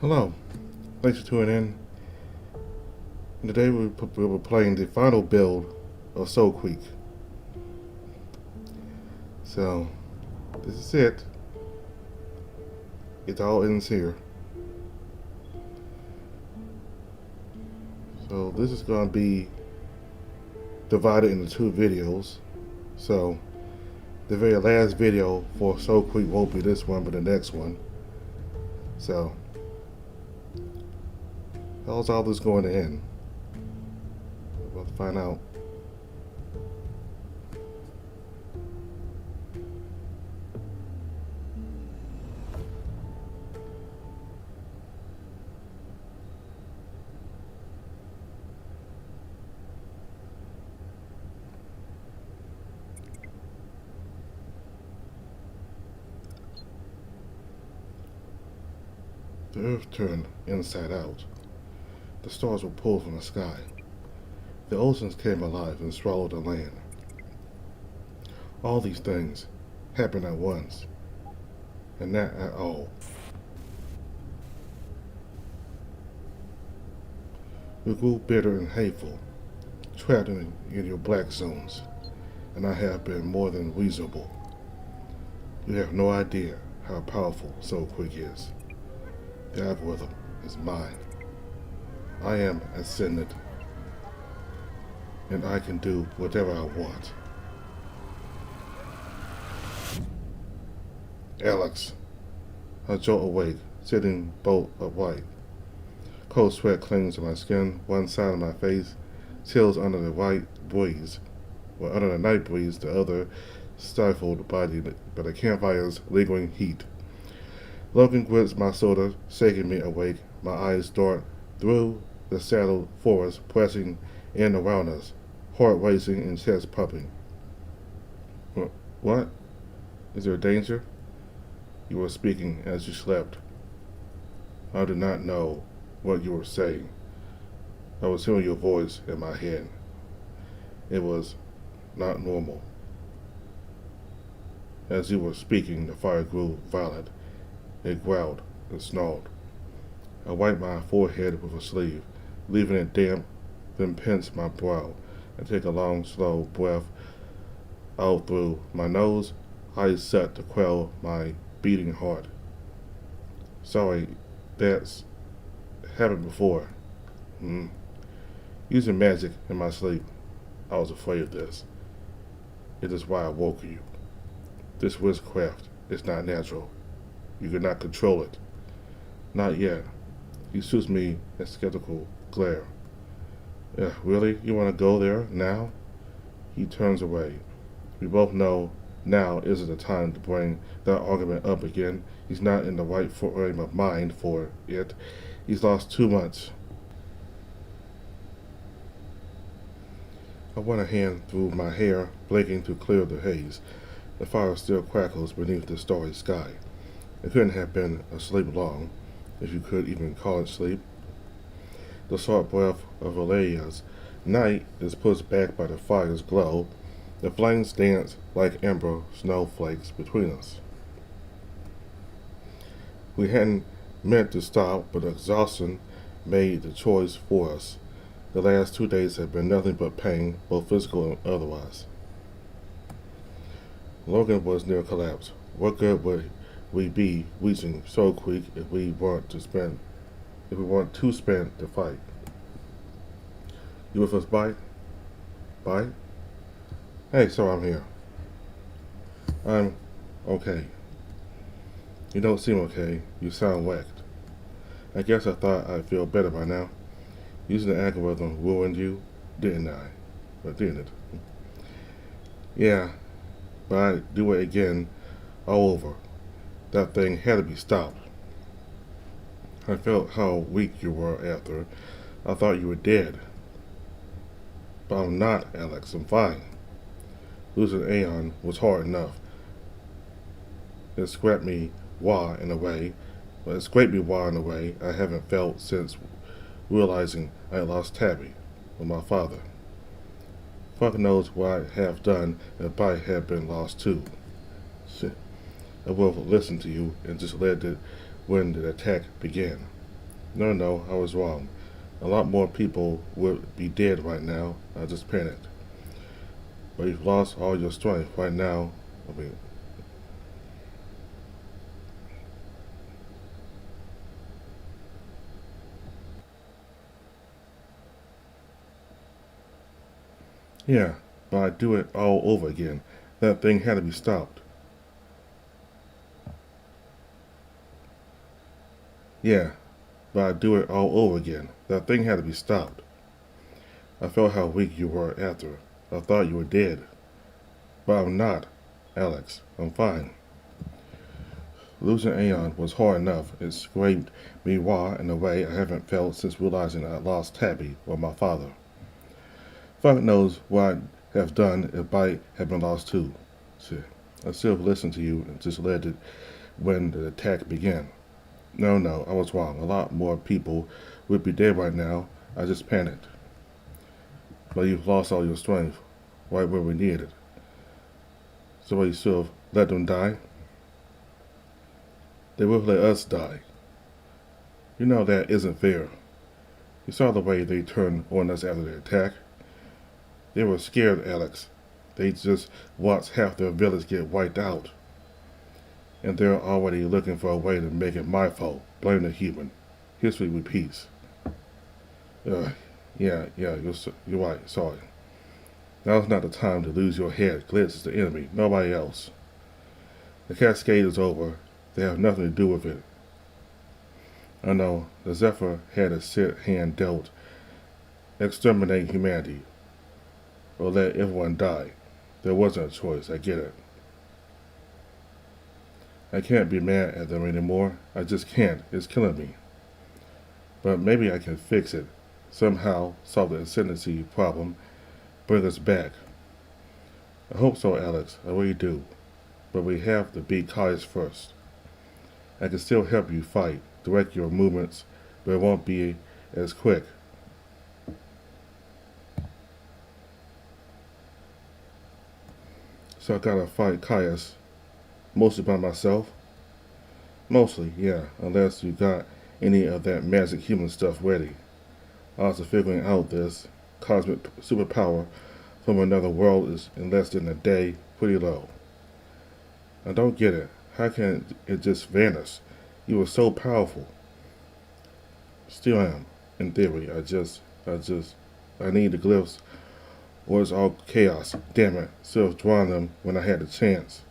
Hello, thanks for tuning in. And today we were playing the final build of Soulcreek. So, this is it. It all ends here. So, this is going to be divided into two videos. So, the very last video for Soulcreek won't be this one, but the next one. So, how's all this going to end? We'll find out. The earth turned inside out. The stars were pulled from the sky. The oceans came alive and swallowed the land. All these things happened at once, and not at all. We grew bitter and hateful, trapped in your black zones, and I have been more than reasonable. You have no idea how powerful Soulcreek is. The algorithm is mine. I am ascendant, and I can do whatever I want. Alex, I jolt awake, sitting bolt upright. Cold sweat clings to my skin, one side of my face chills under the white breeze, while under the night breeze, the other stifled by the campfire's lingering heat. Logan grits my soda, shaking me awake. My eyes dart through the saddled forest, pressing in around us, heart racing and chest pumping. What? Is there danger? You were speaking as you slept. I did not know what you were saying. I was hearing your voice in my head. It was not normal. As you were speaking, the fire grew violent. It growled and snarled. I wiped my forehead with a sleeve, leaving it damp, then pinched my brow and take a long, slow breath out through my nose, eyes set to quell my beating heart. Sorry, that's happened before. Using magic in my sleep, I was afraid of this. It is why I woke you. This witchcraft is not natural. You cannot control it. Not yet. He shoots me a skeptical glare. Really? You want to go there now? He turns away. We both know now isn't the time to bring that argument up again. He's not in the right frame of mind for it. He's lost too much. I run a hand through my hair, blinking to clear the haze. The fire still crackles beneath the starry sky. I couldn't have been asleep long, if you could even call it sleep. The salt breath of Valeria's night is pushed back by the fire's glow. The flames dance like ember snowflakes between us. We hadn't meant to stop, but exhaustion made the choice for us. The last 2 days have been nothing but pain, both physical and otherwise. Logan was near collapse. What good would we be reaching Soulcreek if we weren't too spent to fight? You with us, Bite? Bite? Hey, so I'm here. I'm okay. You don't seem okay. You sound whacked. I guess I thought I'd feel better by now. Using the algorithm ruined you, didn't I? But didn't it? Yeah, but I'd do it again, all over. That thing had to be stopped. I felt how weak you were after. I thought you were dead. But I'm not, Alex. I'm fine. Losing Aeon was hard enough. It scraped me raw in a way I haven't felt since realizing I had lost Tabby with my father. Fuck knows what I'd have done if I had been lost too. Shit. I would have listened to you and just let it when the attack began. No, no, I was wrong. A lot more people would be dead right now. I just panicked. But you've lost all your strength right now. I mean, yeah, but I do it all over again. That thing had to be stopped. Yeah, but I do it all over again. That thing had to be stopped. I felt how weak you were after. I thought you were dead. But I'm not, Alex. I'm fine. Losing Aeon was hard enough. It scraped me raw in a way I haven't felt since realizing I lost Tabby or my father. Fuck knows what I'd have done if Bite had been lost too. Shit. I still listened to you and just let it when the attack began. No, no, I was wrong. A lot more people would be dead right now. I just panicked. But you've lost all your strength right where we needed it. So you should have let them die? They will let us die. You know that isn't fair. You saw the way they turned on us after the attack. They were scared, Alex. They just watched half their village get wiped out. And they're already looking for a way to make it my fault. Blame the human. History repeats. Uh, you're right. Sorry. Now's not the time to lose your head. Glitz is the enemy, nobody else. The cascade is over. They have nothing to do with it. I know the Zephyr had a set hand dealt. Exterminate humanity. Or let everyone die. There wasn't a choice, I get it. I can't be mad at them anymore. I just can't. It's killing me. But maybe I can fix it. Somehow solve the ascendancy problem. Bring us back. I hope so, Alex. I really do. But we have to beat Kai's first. I can still help you fight, direct your movements, but it won't be as quick. So I gotta fight Caius, mostly by myself. Mostly, yeah, unless you got any of that magic human stuff ready. Odds of figuring out this cosmic superpower from another world is in less than a day pretty low. I don't get it. How can it just vanish? You were so powerful. Still am, in theory. I need the glyphs, or it's all chaos. Damn it. Should have drawn them when I had the chance.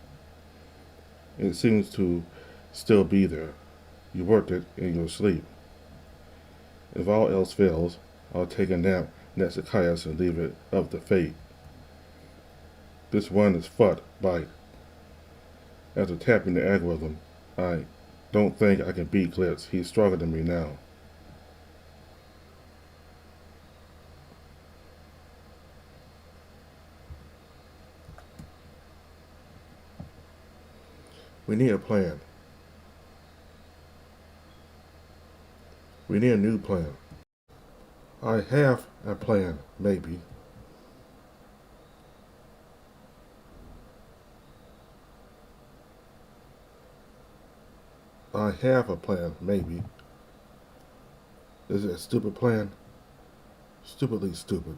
It seems to still be there. You worked it in your sleep. If all else fails, I'll take a nap next to Caius and leave it up to fate. This one is fucked, Bite. After tapping the algorithm, I don't think I can beat Glitz. He's stronger than me now. We need a plan. We need a new plan. I have a plan, maybe. I have a plan, maybe. Is it a stupid plan? Stupidly stupid.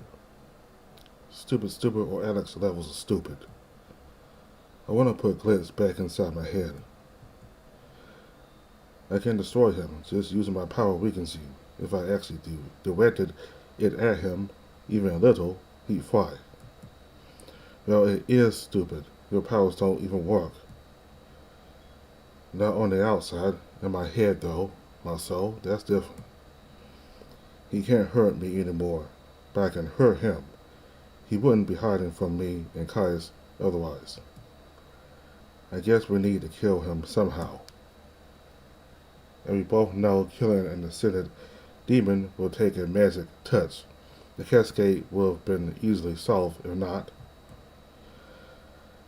Stupid, or Alex levels of stupid. I want to put Glitz back inside my head. I can destroy him just using my power weakness. If I actually directed it at him, even a little, he'd fly. Well, it is stupid. Your powers don't even work. Not on the outside. In my head, though. My soul, that's different. He can't hurt me anymore, but I can hurt him. He wouldn't be hiding from me and Caius otherwise. I guess we need to kill him somehow. And we both know killing an ascended demon will take a magic touch. The cascade will have been easily solved if not.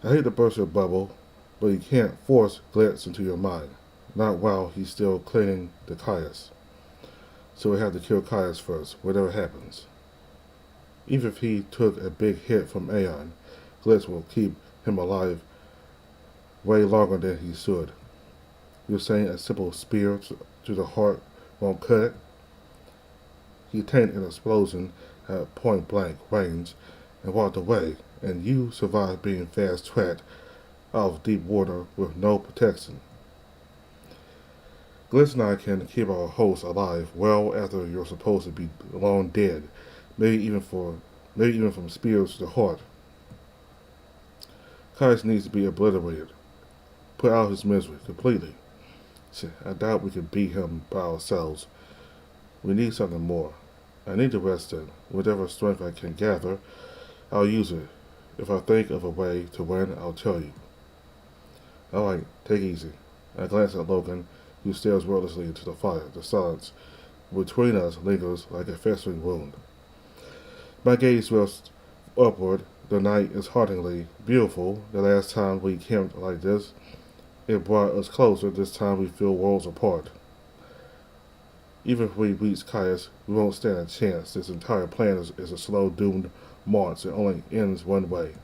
I hate to burst your bubble, but you can't force Glitz into your mind. Not while he's still clinging to Caius. So we have to kill Caius first, whatever happens. Even if he took a big hit from Aeon, Glitz will keep him alive way longer than he should. You're saying a simple spear to the heart won't cut it. He attained an explosion at point blank range and walked away, and you survived being fast tracked out of deep water with no protection. Glitz and I can keep our host alive well after you're supposed to be long dead, maybe even from spears to the heart. Kais needs to be obliterated, put out his misery completely. I doubt we can beat him by ourselves. We need something more. I need to rest then. Whatever strength I can gather, I'll use it. If I think of a way to win, I'll tell you. Alright, take it easy. I glance at Logan, who stares wordlessly into the fire. The silence between us lingers like a festering wound. My gaze rests upward. The night is hauntingly beautiful. The last time we camped like this, it brought us closer. This time we feel worlds apart. Even if we reach Caius, we won't stand a chance. This entire plan is a slow, doomed march. It only ends one way.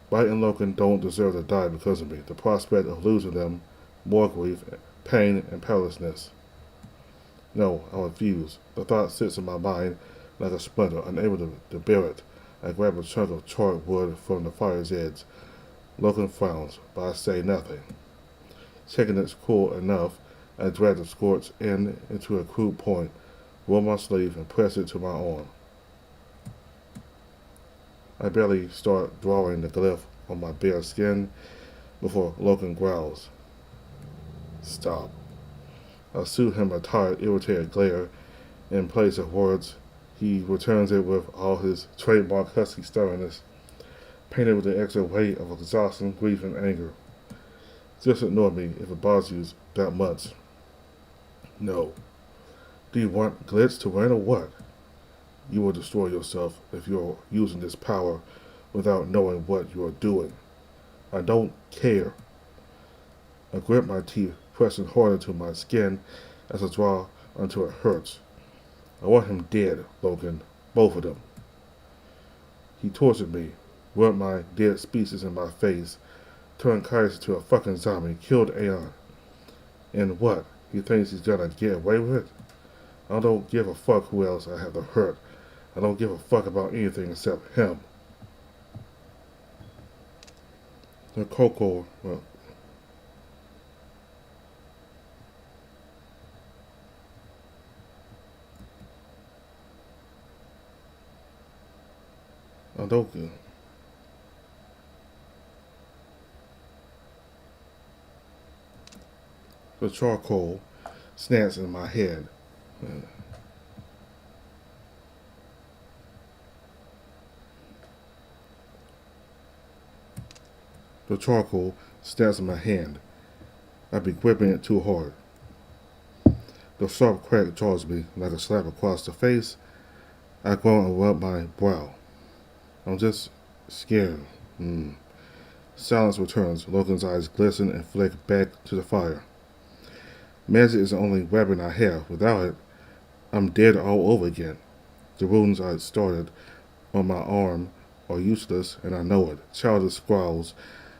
Bite and Logan don't deserve to die because of me. The prospect of losing them, more grief, pain, and powerlessness. No, I refuse. The thought sits in my mind like a splinter, unable to bear it. I grab a chunk of charred wood from the fire's edge. Logan frowns, but I say nothing. Checking it's cool enough, I drag the scorched end into a crude point, roll my sleeve, and press it to my arm. I barely start drawing the glyph on my bare skin before Logan growls. Stop. I shoot him a tired, irritated glare. In place of words, he returns it with all his trademark husky stubbornness, painted with the extra weight of exhaustion, grief, and anger. Just ignore me if it bothers you that much. No. Do you want Glitz to win or what? You will destroy yourself if you're using this power without knowing what you are doing. I don't care. I grip my teeth, pressing harder to my skin as I draw until it hurts. I want him dead, Logan. Both of them. He tortured me, rubbed my dead species in my face, turned Kaiser into a fucking zombie, killed Aeon. And what? He thinks he's gonna get away with it? I don't give a fuck who else I have to hurt. I don't give a fuck about anything except him. The Coco, well, I don't give. The charcoal snaps in my head. The charcoal snaps in my hand. I be gripping it too hard. The sharp crack jars me like a slap across the face. I groan and rub my brow. I'm just scared. Silence returns. Logan's eyes glisten and flick back to the fire. Magic is the only weapon I have. Without it, I'm dead all over again. The wounds I started on my arm are useless, and I know it. Childish squalls.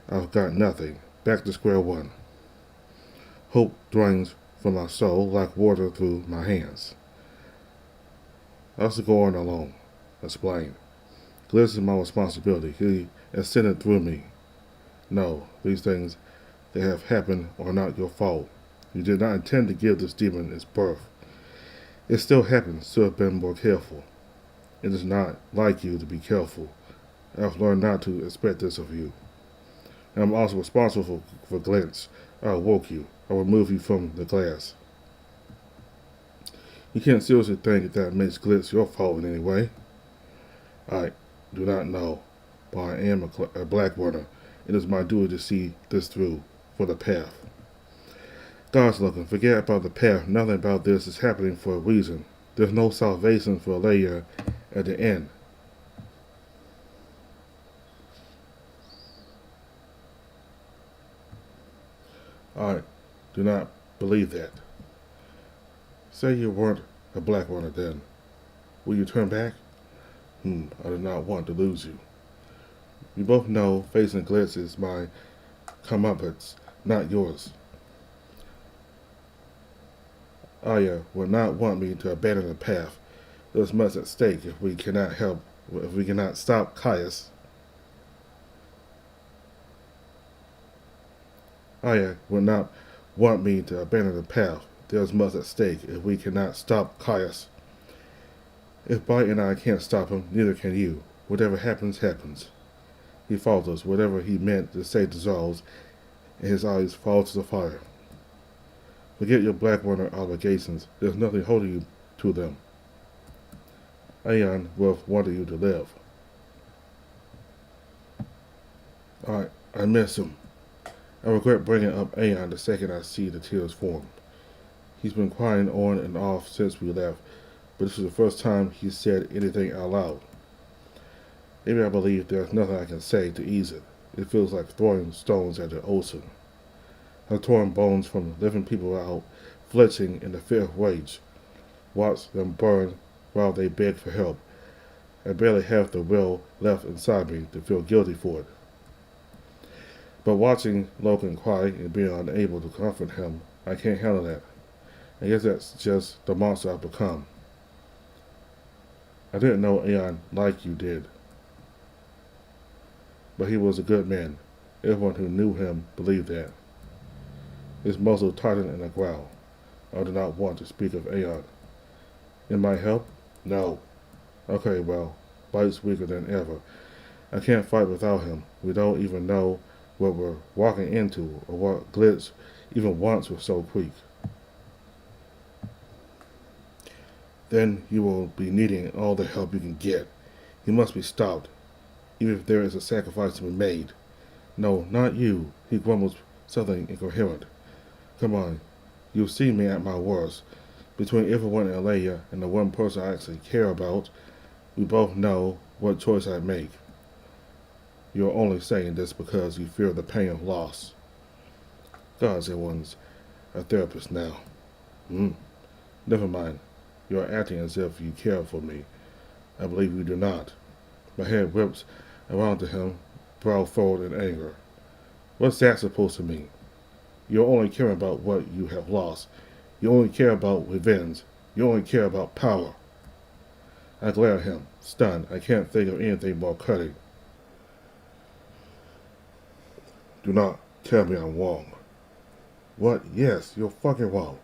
I've got nothing. Back to square one. Hope drains from my soul like water through my hands. I have to go on alone. Explain. Glitz is my responsibility. He ascended through me. No, these things that have happened are not your fault. You did not intend to give this demon its birth. It still happens to have been more careful. It is not like you to be careful. I've learned not to expect this of you. And I'm also responsible for Glitz. I awoke you. I remove you from the glass. You can't seriously think that makes Glitz your fault in any way. I do not know, but I am a black runner. It is my duty to see this through for the path. God's looking, forget about the path. Nothing about this is happening for a reason. There's no salvation for Leia at the end. I do not believe that. Say you weren't a black runner then. Will you turn back? I do not want to lose you. We both know facing Glitz is my comeuppance, not yours. Aya will not want me to abandon the path. There's much at stake if we cannot stop Caius. Aya will not want me to abandon the path. There's much at stake if we cannot stop Caius. If Bite and I can't stop him, neither can you. Whatever happens, happens. He falters. Whatever he meant to say dissolves, and his eyes fall to the fire. Forget your Blackwater obligations. There's nothing holding you to them. Aeon will wanted you to live. I miss him. I regret bringing up Aeon the second I see the tears form. He's been crying on and off since we left, but this is the first time he said anything out loud. Maybe I believe there's nothing I can say to ease it. It feels like throwing stones at the ocean. I've torn bones from living people out, flinching in the fear of rage. Watch them burn while they beg for help. I barely have the will left inside me to feel guilty for it. But watching Logan cry and being unable to comfort him, I can't handle that. I guess that's just the monster I've become. I didn't know Aeon like you did. But he was a good man. Everyone who knew him believed that. His muzzle tightened in a growl. I did not want to speak of Aeon. In my help? No. Okay, well, Bite's weaker than ever. I can't fight without him. We don't even know what we're walking into or what Glitz even wants with Soulcreek. Then you will be needing all the help you can get. He must be stopped, even if there is a sacrifice to be made. No, not you. He grumbles something incoherent. Come on, you've seen me at my worst. Between everyone in Alea and the one person I actually care about, we both know what choice I make. You're only saying this because you fear the pain of loss. Gods, everyone's a therapist now. Never mind. You're acting as if you care for me. I believe you do not. My head whips around to him, brow furrowed in anger. What's that supposed to mean? You only care about what you have lost. You only care about revenge. You only care about power. I glare at him, stunned. I can't think of anything more cutting. Do not tell me I'm wrong. What? Yes, you're fucking wrong.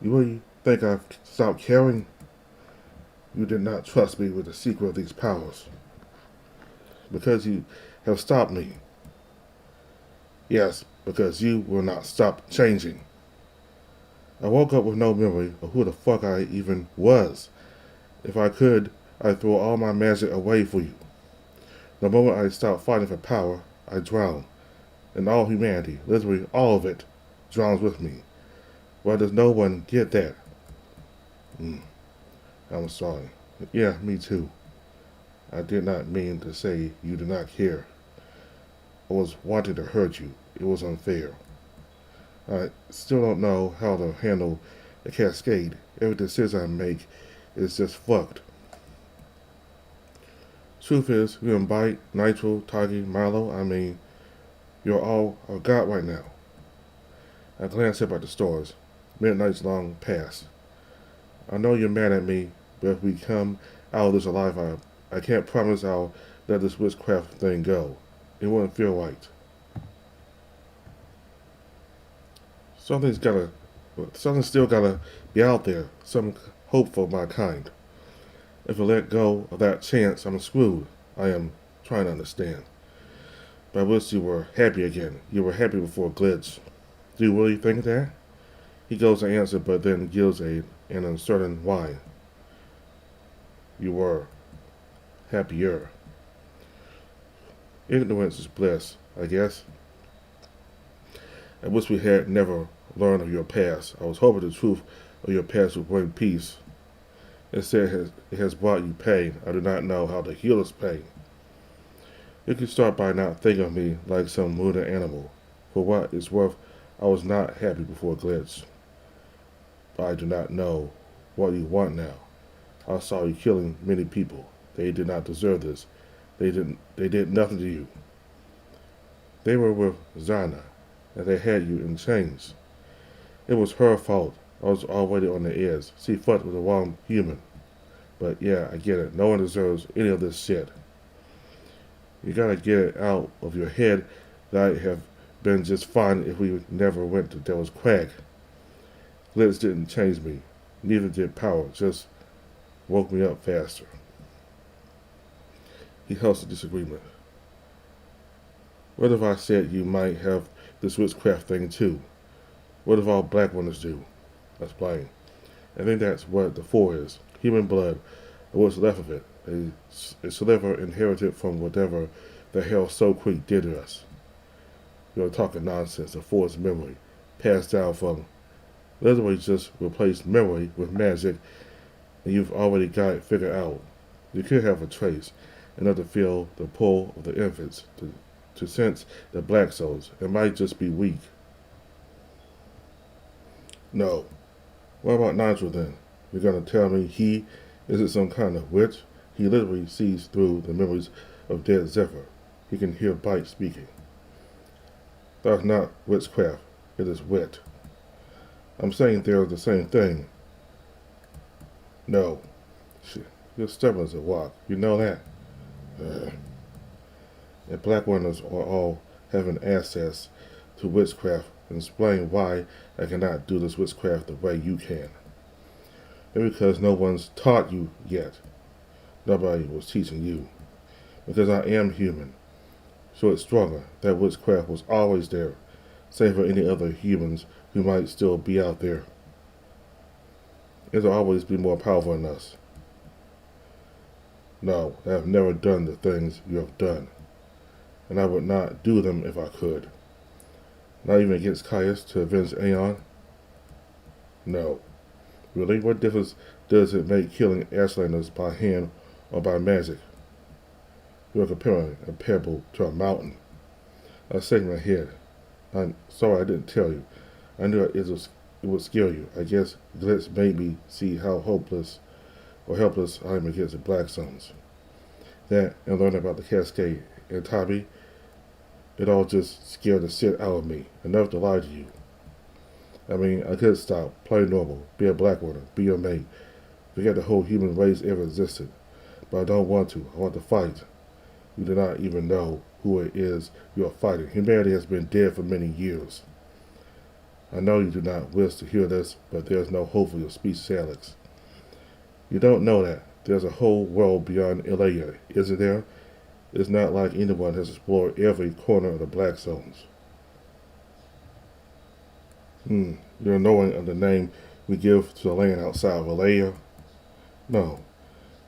You really think I've stopped caring? You did not trust me with the secret of these powers. Because you have stopped me. Yes, because you will not stop changing. I woke up with no memory of who the fuck I even was. If I could, I'd throw all my magic away for you. The moment I stopped fighting for power, I drowned. And all humanity, literally all of it, drowns with me. Why does no one get that? I'm sorry. Yeah, me too. I did not mean to say you do not care. I was wanting to hurt you. It was unfair. I still don't know how to handle the cascade. Every decision I make is just fucked. Truth is, you and Bite, Nitro, Tagi, Milo, you're all I've got right now. I glance up at the stars. Midnight's long past. I know you're mad at me, but if we come out of this alive, I can't promise I'll let this witchcraft thing go. It wouldn't feel right. Something's still gotta be out there. Some hope for my kind. If I let go of that chance, I'm screwed. I am trying to understand. But I wish you were happy again. You were happy before Glitch. Do you really think that? He goes to answer, but then gives an uncertain whine. You were happier. Ignorance is bliss, I guess. I wish we had never learned of your past. I was hoping the truth of your past would bring peace. Instead, it has brought you pain. I do not know how to heal this pain. You can start by not thinking of me like some wounded animal. For what it's worth, I was not happy before Glitch. But I do not know what you want now. I saw you killing many people. They did not deserve this. They did nothing to you. They were with Zana, and they had you in chains. It was her fault. I was already on the edge. See, fucked with the wrong human. But yeah, I get it. No one deserves any of this shit. You gotta get it out of your head that I'd have been just fine if we never went to Devil's Crag. Glitz didn't change me. Neither did power. Just woke me up faster. He held a disagreement. What if I said you might have this witchcraft thing too? What if all black ones do? That's plain. I think that's what the four is. Human blood, or what's left of it. A sliver inherited from whatever the hell Soulcreek did to us. You're talking nonsense. The four is memory, passed down from. Literally just replaced memory with magic, and you've already got it figured out. You could have a trace, enough to feel the pull of the infants, to sense the black souls. It might just be weak. No. What about Nigel then? You're gonna tell me he isn't some kind of witch? He literally sees through the memories of dead Zephyr. He can hear Bite speaking. That's not witchcraft. It is wit. I'm saying they're the same thing. No. Shit. You're stubborn as a rock. You know that? And black ones are all having access to witchcraft, and explain why I cannot do this witchcraft the way you can. Maybe because no one's taught you yet. Nobody was teaching you. Because I am human. So it's stronger. That witchcraft was always there. Save for any other humans who might still be out there. It'll always be more powerful than us. No, I have never done the things you have done. And I would not do them if I could. Not even against Caius to avenge Aeon? No. Really? What difference does it make killing Ashlanders by hand or by magic? You are comparing a pebble to a mountain. I was shaking my head. I'm sorry I didn't tell you. I knew it would scare you. I guess Glitz made me see how hopeless or helpless I am against the Black Zones. That and learning about the Cascade and Tabi, it all just scared the shit out of me. Enough to lie to you. I mean, I could stop, play normal, be a black woman, be your mate, forget the whole human race ever existed. But I don't want to. I want to fight. You do not even know who it is you are fighting. Humanity has been dead for many years. I know you do not wish to hear this, but there is no hope for your speech, Alex. You don't know that. There's a whole world beyond Ilaya, isn't there? It's not like anyone has explored every corner of the Black Zones. You're knowing of the name we give to the land outside of Ilaya? No.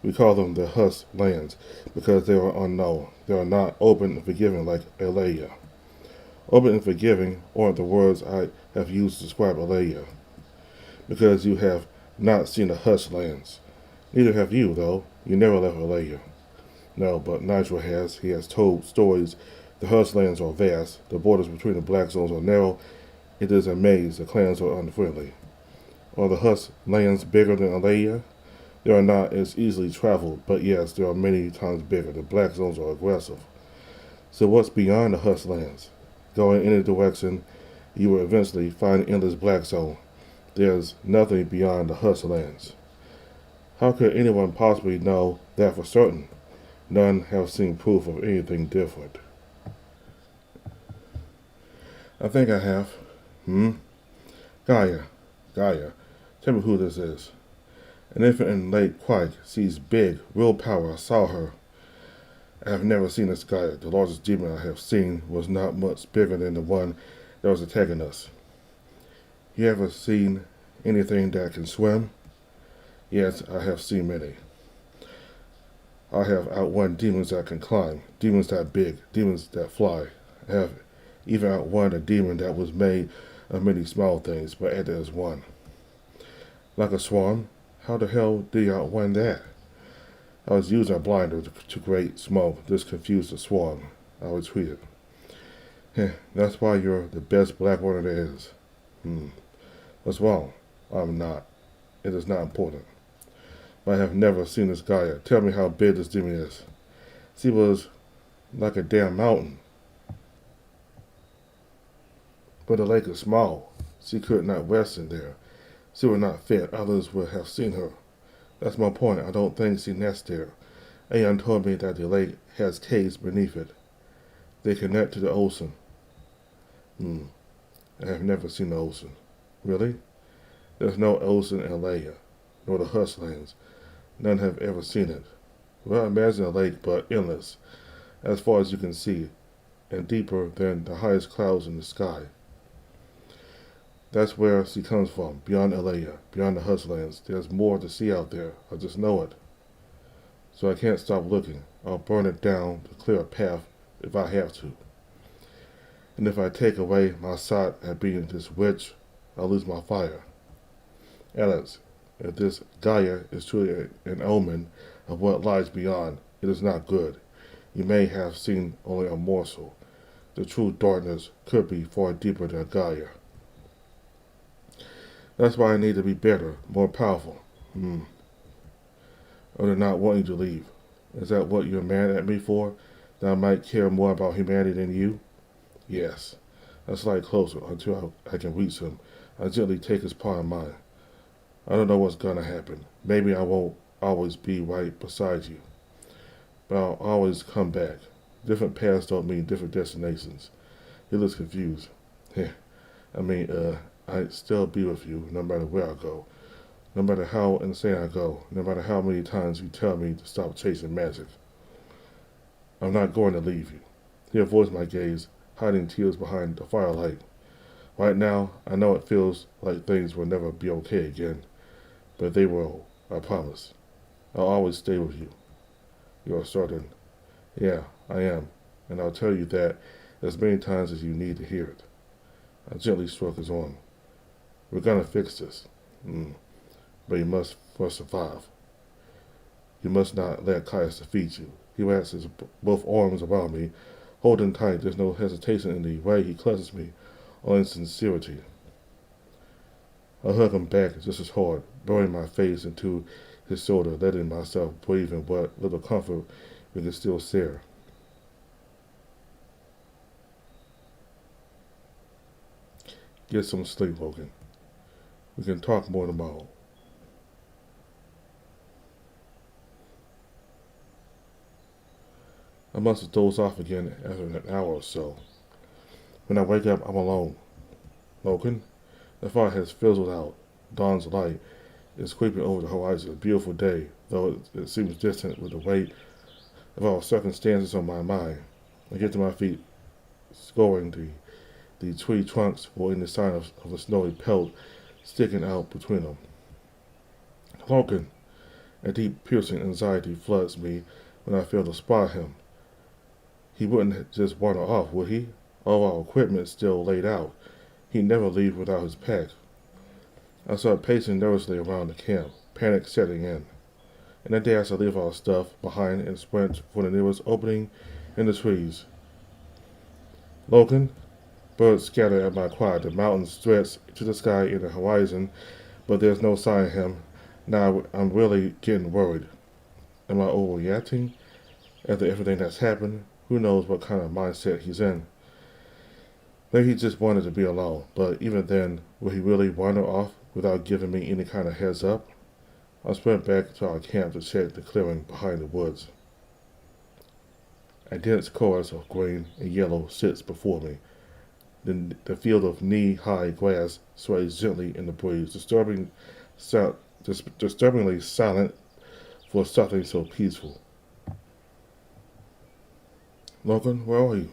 We call them the Husk lands because they are unknown. They are not open and forgiving like Ilaya. Open and forgiving aren't the words I have used to describe Ilaya. Because you have not seen the Husk lands. Neither have you, though. You never left Ilaya. No, but Nigel has. He has told stories. The Husk lands are vast. The borders between the Black Zones are narrow. It is a maze. The clans are unfriendly. Are the Husk lands bigger than Ilaya? They are not as easily traveled, but yes, they are many times bigger. The Black Zones are aggressive. So what's beyond the Husk lands? Going any direction, you will eventually find endless Black Zone. There's nothing beyond the Husk lands. How could anyone possibly know that for certain? None have seen proof of anything different. I think I have. Gaia. Tell me who this is. An infant in Lake Quake sees big, real power. I saw her. I have never seen this Gaia. The largest demon I have seen was not much bigger than the one that was attacking us. You ever seen anything that can swim? Yes, I have seen many. I have outrun demons that can climb, demons that big, demons that fly. I have even outrun a demon that was made of many small things, but acted as one. Like a swarm? How the hell did you outrun that? I was using a blinder to create smoke. This confused the swarm. I retreated. That's why you're the best black warrior there is. What's wrong? I'm not. It is not important. But I have never seen this Gaia. Tell me how big this demon is. She was like a damn mountain. But the lake is small. She could not rest in there. She was not fit, others would have seen her. That's my point. I don't think she nests there. Aeon told me that the lake has caves beneath it. They connect to the ocean. I have never seen the ocean. Really? There's no ocean in Leia, nor the Hushlands. None have ever seen it. Well, imagine a lake, but endless, as far as you can see, and deeper than the highest clouds in the sky. That's where she comes from, beyond Alea, beyond the Hushlands. There's more to see out there. I just know it. So I can't stop looking. I'll burn it down to clear a path if I have to. And if I take away my shot at being this witch, I'll lose my fire. Alex, if this Gaia is truly an omen of what lies beyond, it is not good. You may have seen only a morsel. The true darkness could be far deeper than Gaia. That's why I need to be better, more powerful. Or to not want you to leave. Is that what you're mad at me for? That I might care more about humanity than you? Yes. I slide closer until I can reach him. I gently take his paw in mine. I don't know what's gonna happen. Maybe I won't always be right beside you. But I'll always come back. Different paths don't mean different destinations. He looks confused. I'd still be with you no matter where I go. No matter how insane I go. No matter how many times you tell me to stop chasing magic. I'm not going to leave you. He avoids my gaze, hiding tears behind the firelight. Right now, I know it feels like things will never be okay again. But they will, I promise. I'll always stay with you. You are certain. Yeah, I am. And I'll tell you that as many times as you need to hear it. I gently stroke his arm. We're gonna fix this. But you must first survive. You must not let Caius defeat you. He wraps his both arms around me, holding tight. There's no hesitation in the way he clutches me, only sincerity. I hug him back just as hard, burying my face into his shoulder, letting myself breathe in what little comfort we can still share. Get some sleep, Logan. We can talk more tomorrow. I must have dozed off again after an hour or so. When I wake up, I'm alone. Logan? The fire has fizzled out. Dawn's light is creeping over the horizon. A beautiful day, though it seems distant with the weight of all circumstances on my mind. I get to my feet, scoring the tree trunks for any sign of a snowy pelt sticking out between them. Logan! A deep, piercing anxiety floods me when I fail to spot him. He wouldn't just wander off, would he? All our equipment still laid out. He'd never leave without his pack. I start pacing nervously around the camp, panic setting in. In a dash, I leave our stuff behind and sprint for the nearest opening in the trees. Logan? Birds scatter at my cry. The mountains stretch to the sky in the horizon, but there's no sign of him. Now I'm really getting worried. Am I overreacting? After everything that's happened, who knows what kind of mindset he's in. Maybe he just wanted to be alone, but even then, will he really wander off without giving me any kind of heads up? I sprint back to our camp to check the clearing behind the woods. A dense chorus of green and yellow sits before me. The field of knee-high grass sways gently in the breeze, disturbingly silent for something so peaceful. Logan, where are you?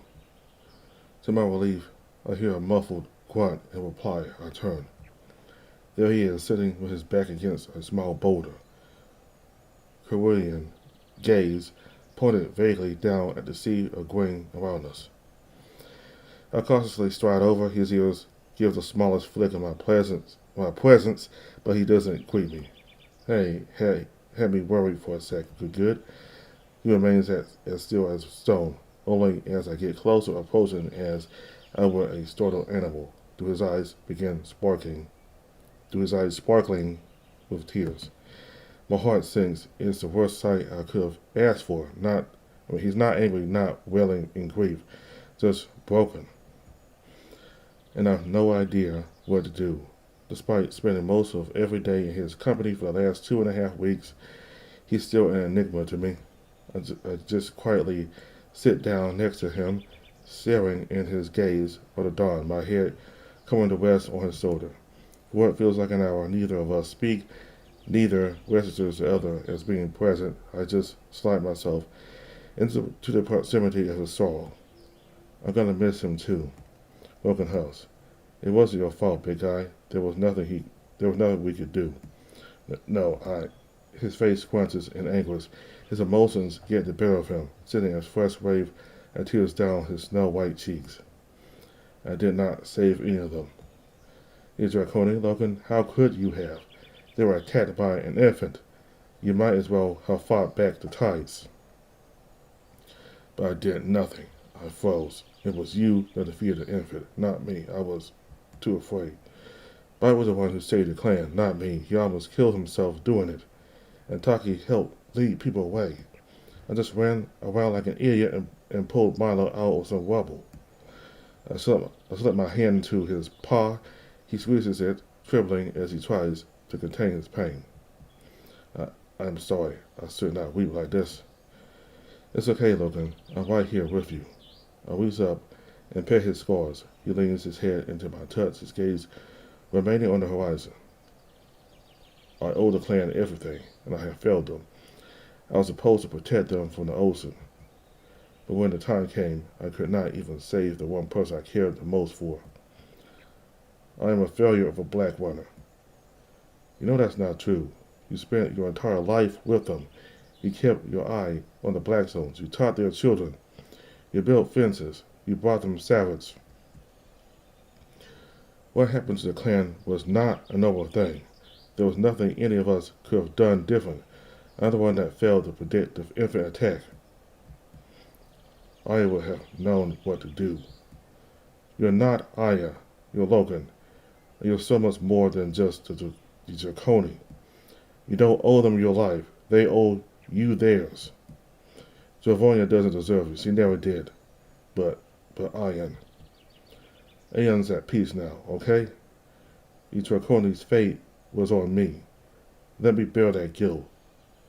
To my relief, I hear a muffled grunt in reply. I turn. There he is, sitting with his back against a small boulder. Korean gaze pointed vaguely down at the sea of green around us. I cautiously stride over. His ears give the smallest flick of my presence, but he doesn't greet me. Hey, had me worried for a sec. Good. He remains as still as stone. Only as I get closer, approaching as I were a startled animal, do his eyes sparkling with tears. My heart sinks. It's the worst sight I could have asked for. He's not angry, not wailing in grief, just broken. And I've no idea what to do. Despite spending most of every day in his company for the last 2.5 weeks, he's still an enigma to me. I just quietly sit down next to him, staring in his gaze for the dawn, my head coming to rest on his shoulder. For what feels like an hour, neither of us speak, neither registers the other as being present. I just slide myself into the proximity of his sorrow. I'm gonna miss him too. Broken house. It wasn't your fault, big guy. There was nothing we could do. No, his face crunches in anguish. His emotions get the better of him, sending a fresh wave of tears down his snow-white cheeks. I did not save any of them. You draconian, Logan, how could you have? They were attacked by an infant. You might as well have fought back the tides. But I did nothing. I froze. It was you that defeated the infant, not me. I was too afraid. Bite was the one who saved the clan, not me. He almost killed himself doing it. And Taki helped lead people away. I just ran around like an idiot and pulled Milo out of some rubble. I slipped my hand into his paw. He squeezes it, trembling as he tries to contain his pain. I'm sorry. I should not weep like this. It's okay, Logan. I'm right here with you. I reach up and pet his scars. He leans his head into my touch, his gaze remaining on the horizon. I owe the clan everything, and I have failed them. I was supposed to protect them from the ocean. But when the time came, I could not even save the one person I cared the most for. I am a failure of a black runner. You know that's not true. You spent your entire life with them. You kept your eye on the black zones. You taught their children. You built fences. You brought them salads. What happened to the clan was not a noble thing. There was nothing any of us could have done different. I'm the one that failed to predict the infant attack. I would have known what to do. You're not Aya. You're Logan. And you're so much more than just the Draconi. You don't owe them your life. They owe you theirs. Javonia doesn't deserve you. She never did. But Ayan. Ayan's at peace now, okay? You Draconi's fate was on me. Let me bear that guilt.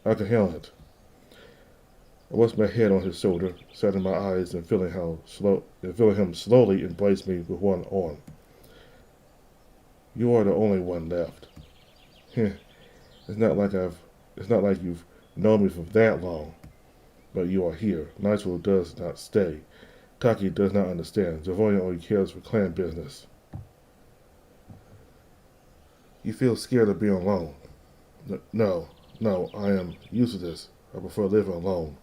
I can handle it. I rest my head on his shoulder, shutting my eyes and feeling him slowly embrace me with one arm. You are the only one left. It's not like you've known me for that long, but you are here. Nitro does not stay. Taki does not understand. Javonia only cares for clan business. You feel scared of being alone. No, I am used to this. I prefer living alone.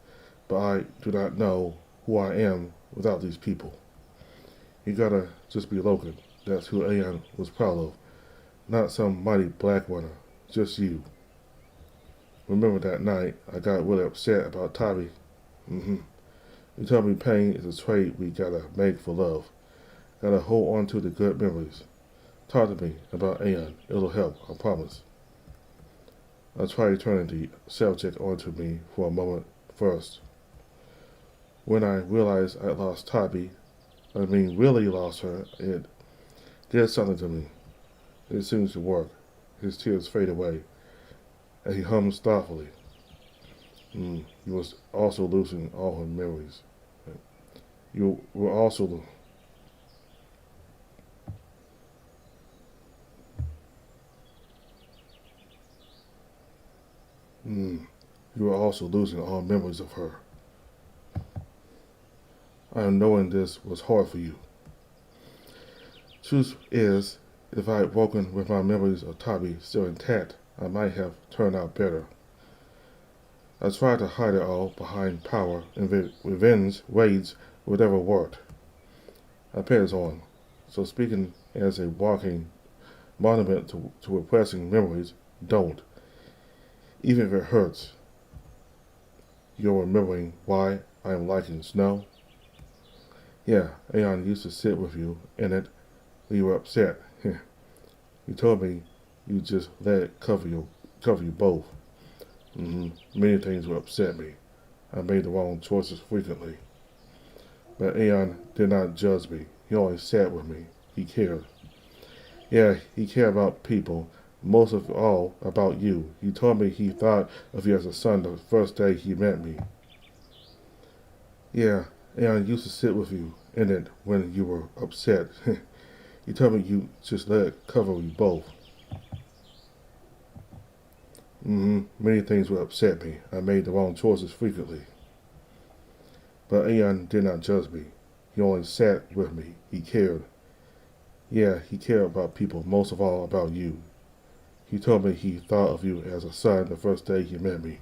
But I do not know who I am without these people. You gotta just be Logan. That's who Ayan was proud of. Not some mighty black runner. Just you. Remember that night I got really upset about Tabi? You told me pain is a trade we gotta make for love. Gotta hold on to the good memories. Talk to me about Ayan. It'll help, I promise. I tried turning the subject onto me for a moment first. When I realized I lost Tabi, really lost her, it did something to me. It seems to work. His tears fade away, and he hums thoughtfully. He was also losing all her memories. You were also losing all memories of her. I am knowing this was hard for you. Truth is, if I had woken with my memories of Tabi still intact, I might have turned out better. I tried to hide it all behind power and revenge, raids, whatever worked. I passed on. So speaking as a walking monument to repressing memories, don't. Even if it hurts. You're remembering why I am liking snow? Yeah, Aeon used to sit with you in it when you were upset. You told me you just let it cover you both. Many things would upset me. I made the wrong choices frequently. But Aeon did not judge me. He always sat with me. He cared. Yeah, he cared about people, most of all about you. He told me he thought of you as a son the first day he met me. Yeah, Aaron used to sit with you in it when you were upset. He told me you just let it cover you both. Many things would upset me. I made the wrong choices frequently. But Aeon did not judge me. He only sat with me. He cared. Yeah, he cared about people, most of all about you. He told me he thought of you as a son the first day he met me.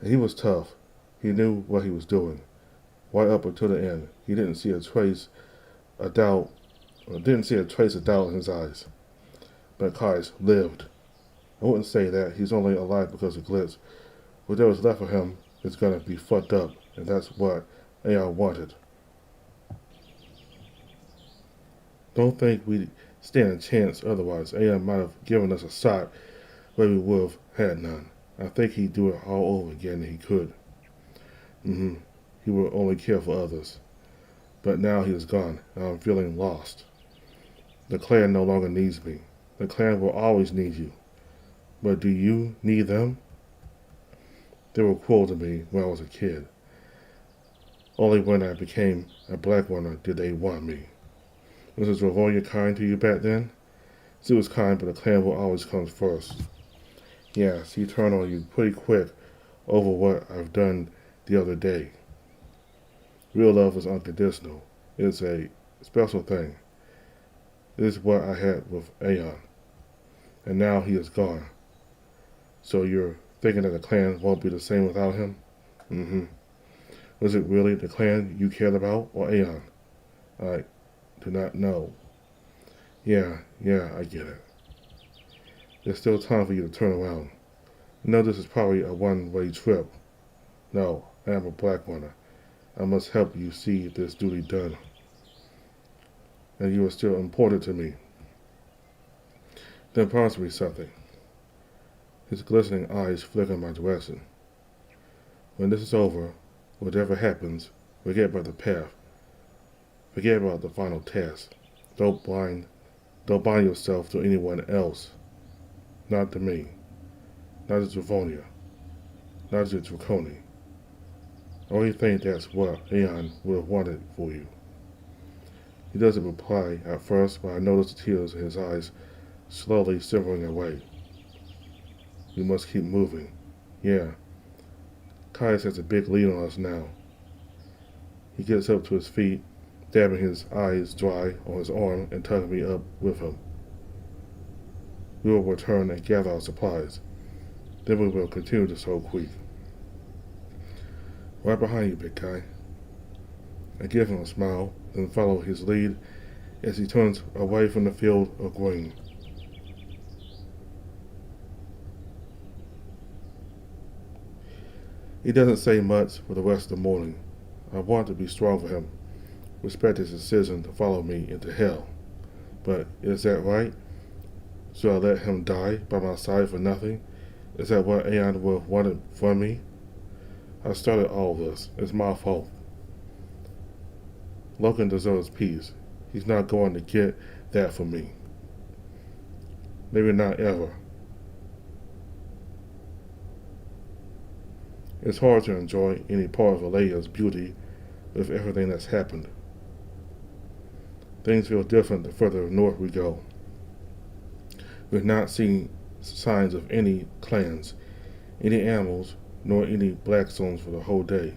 And he was tough. He knew what he was doing. Right up until the end. He didn't see a trace of doubt in his eyes. But Kai's lived. I wouldn't say that. He's only alive because of Glitz. Whatever is left of him is gonna be fucked up, and that's what AI wanted. Don't think we'd stand a chance otherwise. AI might have given us a shot where we would have had none. I think he'd do it all over again if he could. Mm-hmm. He would only care for others. But now he is gone, and I'm feeling lost. The clan no longer needs me. The clan will always need you. But do you need them? They were cruel to me when I was a kid. Only when I became a black one did they want me. Was Ravonia kind to you back then? She was kind, but the clan will always come first. Yes, he turned on you pretty quick over what I've done the other day. Real love is unconditional. It's a special thing. This is what I had with Aeon. And now he is gone. So you're thinking that the clan won't be the same without him? Mm-hmm. Was it really the clan you cared about or Aeon? I do not know. Yeah, I get it. There's still time for you to turn around. I know this is probably a one-way trip. No, I am a black one. I must help you see this duty done. And you are still important to me. Then promise me something. His glistening eyes flicker in my direction. When this is over, whatever happens, forget about the path. Forget about the final test. Don't bind yourself to anyone else. Not to me. Not to Dravonia. Not to Draconi. I only think that's what Aeon would have wanted for you. He doesn't reply at first, but I notice the tears in his eyes slowly simmering away. We must keep moving. Yeah, Kaius has a big lead on us now. He gets up to his feet, dabbing his eyes dry on his arm and tugging me up with him. We will return and gather our supplies. Then we will continue to Soulcreek. Right behind you, big guy. I give him a smile, then follow his lead as he turns away from the field of grain. He doesn't say much for the rest of the morning. I want to be strong for him, respect his decision to follow me into hell. But is that right? Should I let him die by my side for nothing? Is that what Aeon would have wanted from me? I started all this. It's my fault. Logan deserves peace. He's not going to get that from me. Maybe not ever. It's hard to enjoy any part of Alea's beauty with everything that's happened. Things feel different the further north we go. We've not seen signs of any clans, any animals, nor any black stones for the whole day.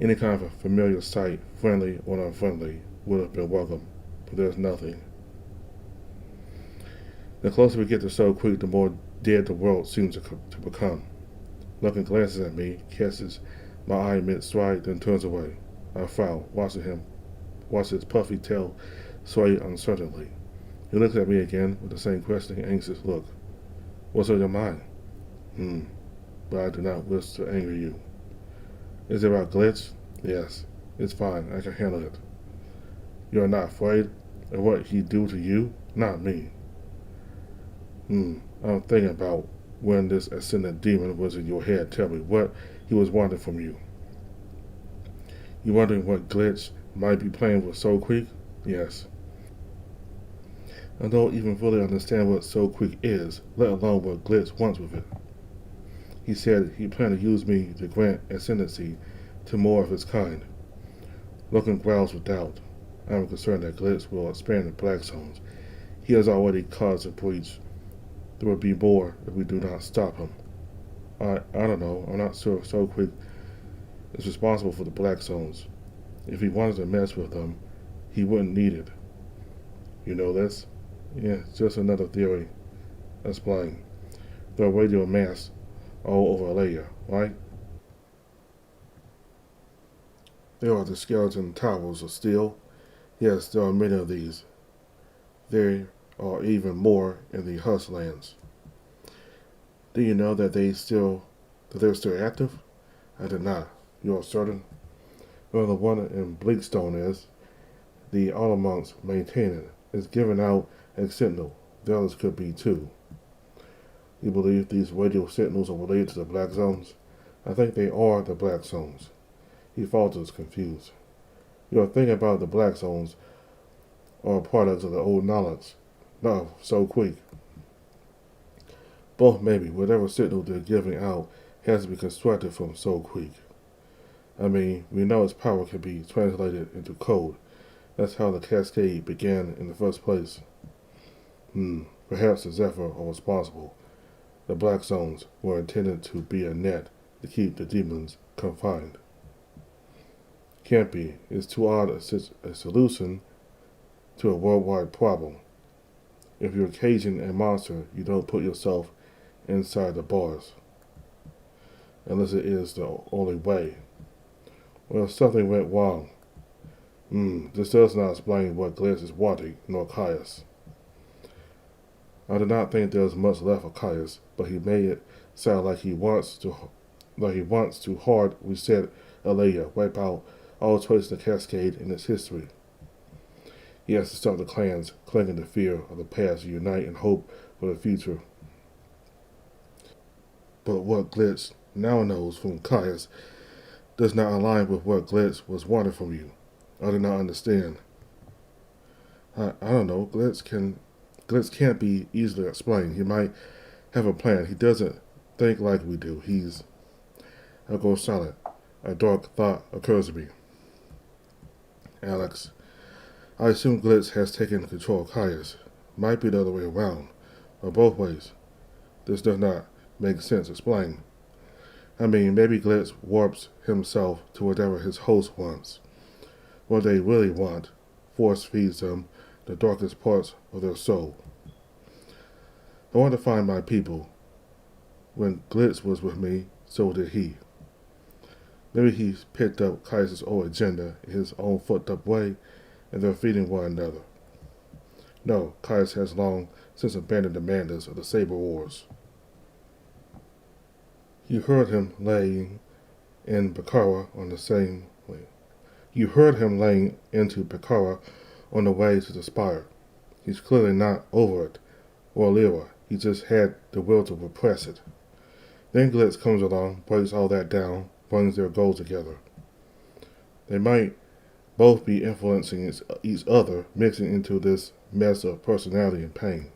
Any kind of a familiar sight, friendly or unfriendly, would have been welcome, but there's nothing. The closer we get to Soul Creek, the more dead the world seems to become. Lunkin glances at me, catches my eye mid-stride, then turns away. I frown, watch his puffy tail sway uncertainly. He looks at me again with the same questioning, anxious look. What's on your mind? But I do not wish to anger you. Is it about Glitch? Yes. It's fine. I can handle it. You are not afraid of what he do to you? Not me. I'm thinking about when this ascendant demon was in your head. Tell me what he was wanting from you. You wondering what Glitch might be playing with Soul Creek? Yes. I don't even fully understand what Soulcreek is, let alone what Glitz wants with it. He said he planned to use me to grant ascendancy to more of his kind. Logan growls with doubt. I am concerned that Glitz will expand the black zones. He has already caused a breach. There will be more if we do not stop him. I don't know. I'm not sure if Soulcreek is responsible for the black zones. If he wanted to mess with them, he wouldn't need it. You know this? Yeah, it's just another theory. Explain. There are radio masts all over Alea, right? There are the skeleton towers of steel. Yes, there are many of these. There are even more in the Husk lands. Do you know they're still active? I did not. You are certain? Well, the one in Bleakstone is. The Automonks maintain it. It's given out a signal. The others could be too. You believe these radio signals are related to the Black Zones? I think they are the Black Zones. He falters, confused. Your thing about the Black Zones are products of the old knowledge. No, Soulcreek. Both maybe. Whatever signal they're giving out has to be constructed from Soulcreek. I mean, we know its power can be translated into code. That's how the cascade began in the first place. Perhaps the Zephyr are responsible. The Black Zones were intended to be a net to keep the demons confined. Can't be. It's too odd a solution to a worldwide problem. If you're caging a monster, you don't put yourself inside the bars. Unless it is the only way. Well, something went wrong. This does not explain what Glitz is wanting, nor Caius. I do not think there is much left of Caius, but he made it sound like he wants to hard reset Alea, wipe out all traces of the Cascade in its history. He has to stop the clans clinging to fear of the past and unite in hope for the future. But what Glitz now knows from Caius does not align with what Glitz was wanting from you. I do not understand. I don't know. Glitz can't be easily explained. He might have a plan. He doesn't think like we do. I go silent. A dark thought occurs to me. Alex, I assume Glitz has taken control of Caius. Might be the other way around. Or both ways. This does not make sense. Explain. I mean, maybe Glitz warps himself to whatever his host wants. What they really want, force feeds them the darkest parts of their soul. I want to find my people. When Glitz was with me, so did he. Maybe he picked up Caius' old agenda in his own fucked up way, and they're feeding one another. No, Caius has long since abandoned the mandate of the Saber Wars. You heard him laying in Bakara on the same way. You heard him laying into Bakara on the way to the Spire. He's clearly not over it, or Lyra. He just had the will to repress it. Then Glitz comes along, breaks all that down, brings their goals together. They might both be influencing each other, mixing into this mess of personality and pain.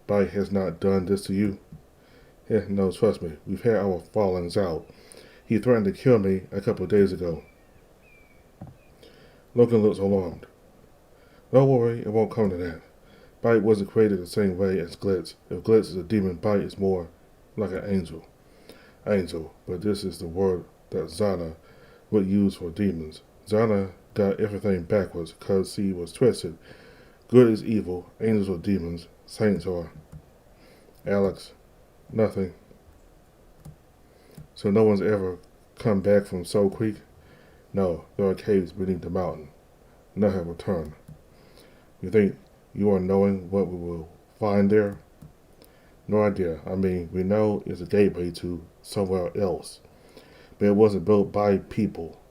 Bite has not done this to you? Yeah, no, trust me, we've had our fallings out. He threatened to kill me a couple of days ago. Logan looks alarmed. Don't worry, it won't come to that. Bite wasn't created the same way as Glitz. If Glitz is a demon, Bite is more like an angel. Angel, but this is the word that Zana would use for demons. Zana got everything backwards because she was twisted. Good is evil, angels are demons, saints are. Alex, nothing. So no one's ever come back from Soulcreek? No, there are caves beneath the mountain. None have returned. You think you are knowing what we will find there? No idea. I mean, we know it's a gateway to somewhere else. But it wasn't built by people.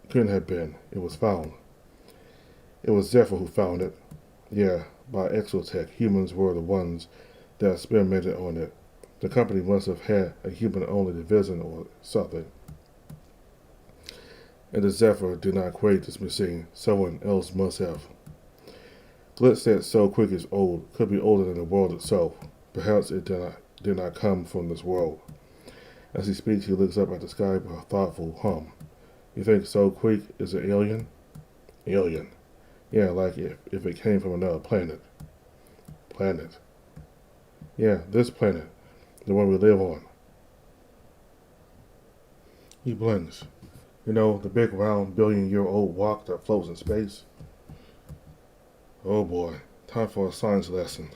It couldn't have been. It was found. It was Zephyr who found it. Yeah, by Exotech. Humans were the ones that experimented on it. The company must have had a human-only division or something. And the Zephyr did not create this machine. Someone else must have. Glitz said Soulcreek is old, could be older than the world itself. Perhaps it did not come from this world. As he speaks, he looks up at the sky with a thoughtful hum. You think Soulcreek is an alien? Alien. Yeah, like if it came from another planet. Planet. Yeah, this planet. The one we live on. He blinks. You know, the big round billion-year-old walk that floats in space? Oh boy, time for a science lesson.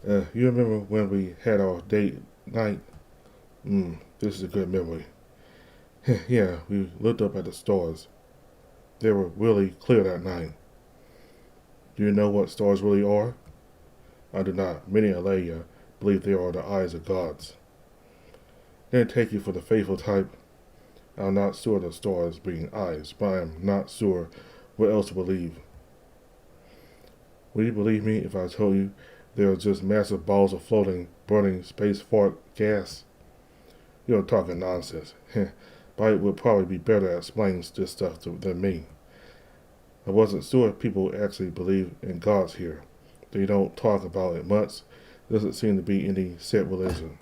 You remember when we had our date night? This is a good memory. Yeah, we looked up at the stars. They were really clear that night. Do you know what stars really are? I do not. Many Alea believe they are the eyes of gods. Didn't take you for the faithful type. I'm not sure the stars being eyes, but I am not sure what else to believe. Would you believe me if I told you they are just massive balls of floating, burning space fart gas? You're talking nonsense. Bite would probably be better at explaining this stuff than me. I wasn't sure if people actually believe in gods here. They don't talk about it much. There doesn't seem to be any set religion.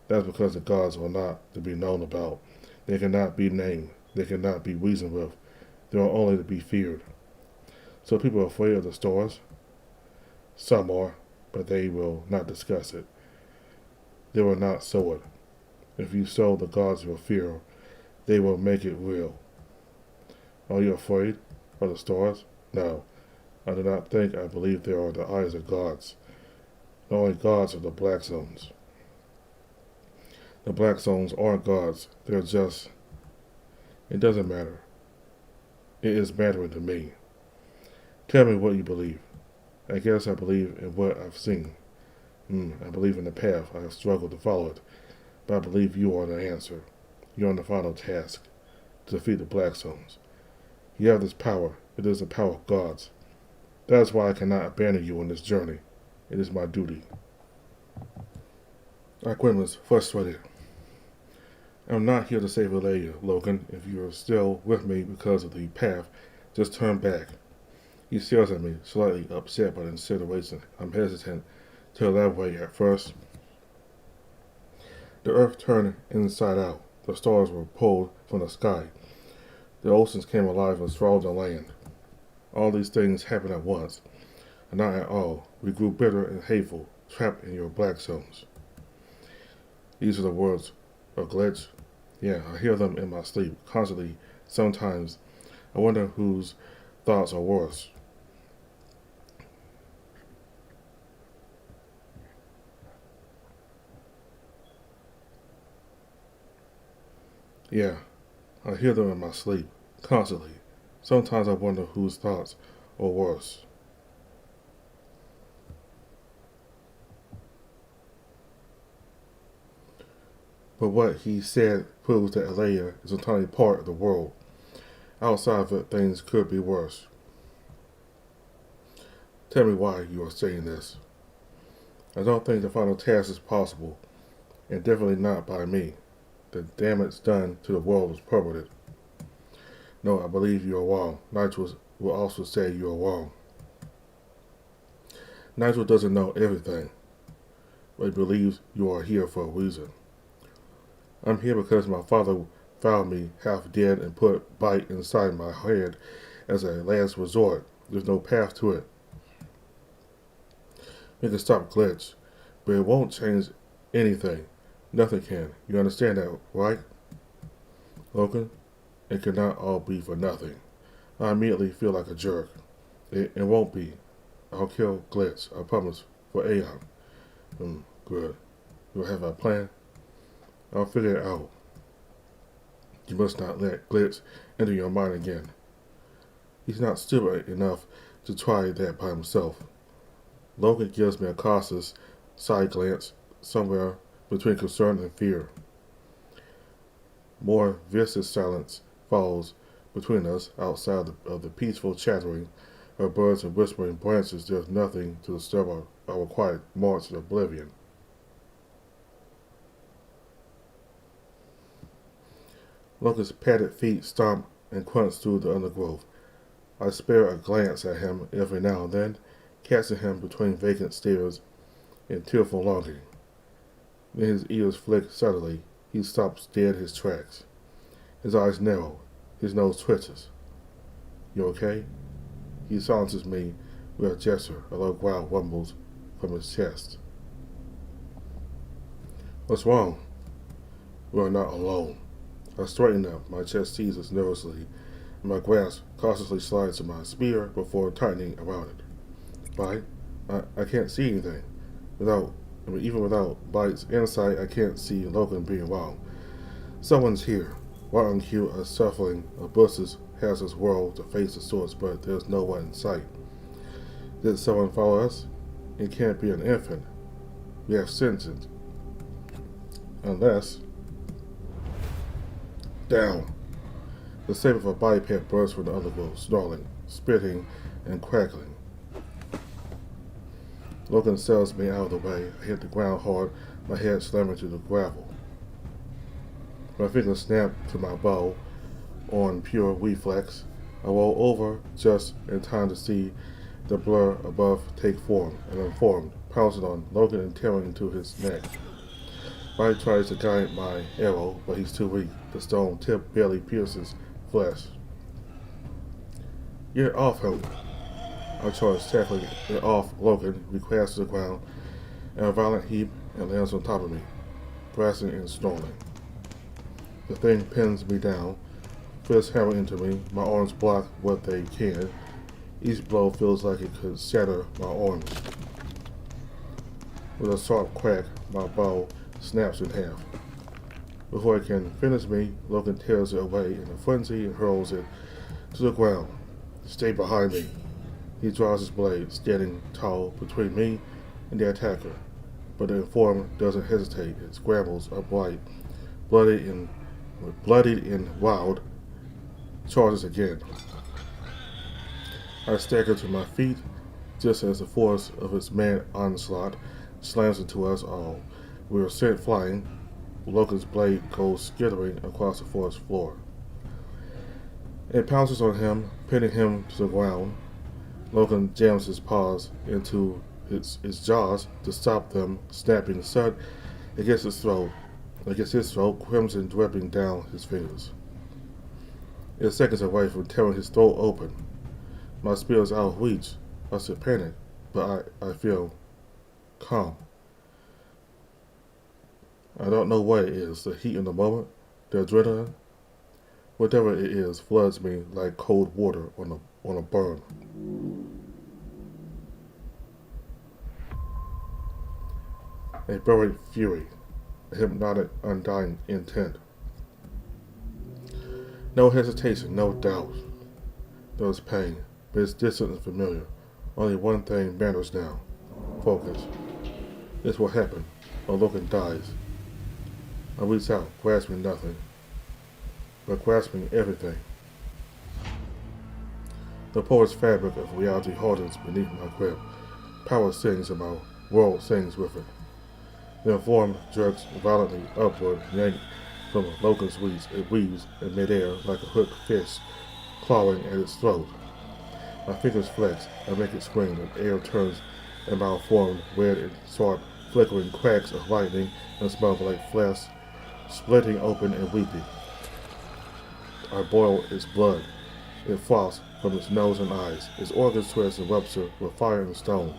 That's because the gods are not to be known about. They cannot be named. They cannot be reasoned with. They are only to be feared. So people are afraid of the stars? Some are, but they will not discuss it. They will not sow it. If you sow the gods your fear, they will make it real. Are you afraid of the stars? No. I do not think I believe they are the eyes of gods. The only gods are the black zones. The black zones aren't gods. They're just... It doesn't matter. It is mattering to me. Tell me what you believe. I guess I believe in what I've seen. I believe in the path. I have struggled to follow it. But I believe you are the answer. You are on the final task. To defeat the black zones. You have this power. It is the power of gods. That is why I cannot abandon you on this journey. It is my duty. Aquin was frustrated. I'm not here to save Alea, Logan. If you are still with me because of the path, just turn back. He stares at me, slightly upset by the situation. I'm hesitant to elaborate at first. The earth turned inside out. The stars were pulled from the sky. The oceans came alive and swallowed the land. All these things happened at once, and not at all. We grew bitter and hateful, trapped in your black zones. These are the words of Glitch. Yeah, I hear them in my sleep, constantly. Sometimes I wonder whose thoughts are worse. Yeah, I hear them in my sleep, constantly. Sometimes I wonder whose thoughts are worse. But what he said proves that Alea is a tiny part of the world. Outside of it, things could be worse. Tell me why you are saying this. I don't think the final task is possible, and definitely not by me. The damage done to the world is permanent. No, I believe you are wrong. Nigel will also say you are wrong. Nigel doesn't know everything, but he believes you are here for a reason. I'm here because my father found me half dead and put Bite inside my head as a last resort. There's no path to it. We can stop Glitch, but it won't change anything. Nothing can. You understand that, right? Logan? It cannot all be for nothing. I immediately feel like a jerk. It won't be. I'll kill Glitch, I promise, for Aeon. Good. You'll have a plan? I'll figure it out. You must not let Glitch enter your mind again. He's not stupid enough to try that by himself. Logan gives me a cautious side glance, somewhere between concern and fear. More vicious silence follows between us outside of the peaceful chattering of birds and whispering branches. There's nothing to disturb our quiet march to oblivion. Logan's padded feet stomp and crunch through the undergrowth. I spare a glance at him every now and then. catching him between vacant stares and tearful longing. Then his ears flick suddenly. He stops dead his tracks. His eyes narrow. His nose twitches. You okay? He silences me with a gesture. A low growl rumbles from his chest. What's wrong? We are not alone. I straighten up. My chest seizes nervously. My grasp cautiously slides to my spear before tightening around it. Bite? I can't see anything. Even without Bite's insight, I can't see Logan being wrong. Someone's here. Right on cue, a shuffling of bushes has us whirl to face the source, but there's no one in sight. Did someone follow us? It can't be an infant. We have senses. Unless... Down. The shape of a biped bursts from the undergrowth, snarling, spitting, and crackling. Logan shoves me out of the way. I hit the ground hard, my head slamming to the gravel. My fingers snap to my bow on pure reflex. I roll over just in time to see the blur above take form, and I'm formed, pouncing on Logan and tearing into his neck. Mike tries to guide my arrow, but he's too weak. The stone tip barely pierces flesh. Get off him! I charge, tackling it off Logan. We crash to the ground in a violent heap and lands on top of me, thrashing and snarling. The thing pins me down, fists hammer into me. My arms block what they can. Each blow feels like it could shatter my arms. With a sharp crack, my bow snaps in half. Before it can finish me, Logan tears it away in a frenzy and hurls it to the ground. Stay behind me. He draws his blade, standing tall between me and the attacker. But the informed doesn't hesitate. It scrambles upright, bloodied and wild, charges again. I stagger to my feet just as the force of its mad onslaught slams into us all. We are sent flying. Logan's blade goes skittering across the forest floor. It pounces on him, pinning him to the ground. Logan jams his paws into his jaws to stop them snapping shut against his throat, crimson dripping down his fingers. It's seconds away from tearing his throat open. My spear is out of reach. I should panic, but I feel calm. I don't know what it is, the heat in the moment, the adrenaline. Whatever it is floods me like cold water on a burn. A buried fury, a hypnotic, undying intent. No hesitation, no doubt. There is pain, but it's distant and familiar. Only one thing matters now. Focus. This will happen, or Logan dies. I reach out, grasping nothing, but grasping everything. The porous fabric of reality hardens beneath my grip. Power sings and my world sings with it. The informed jerks violently upward, yanked from Logan's reach. It weaves in midair like a hooked fish clawing at its throat. My fingers flex. I make it scream, and air turns and malformed, red and sharp, flickering cracks of lightning and smell like flesh, splitting open and weeping. I boil its blood. It froths from its nose and eyes. Its organs twist and rupture with fire and stone.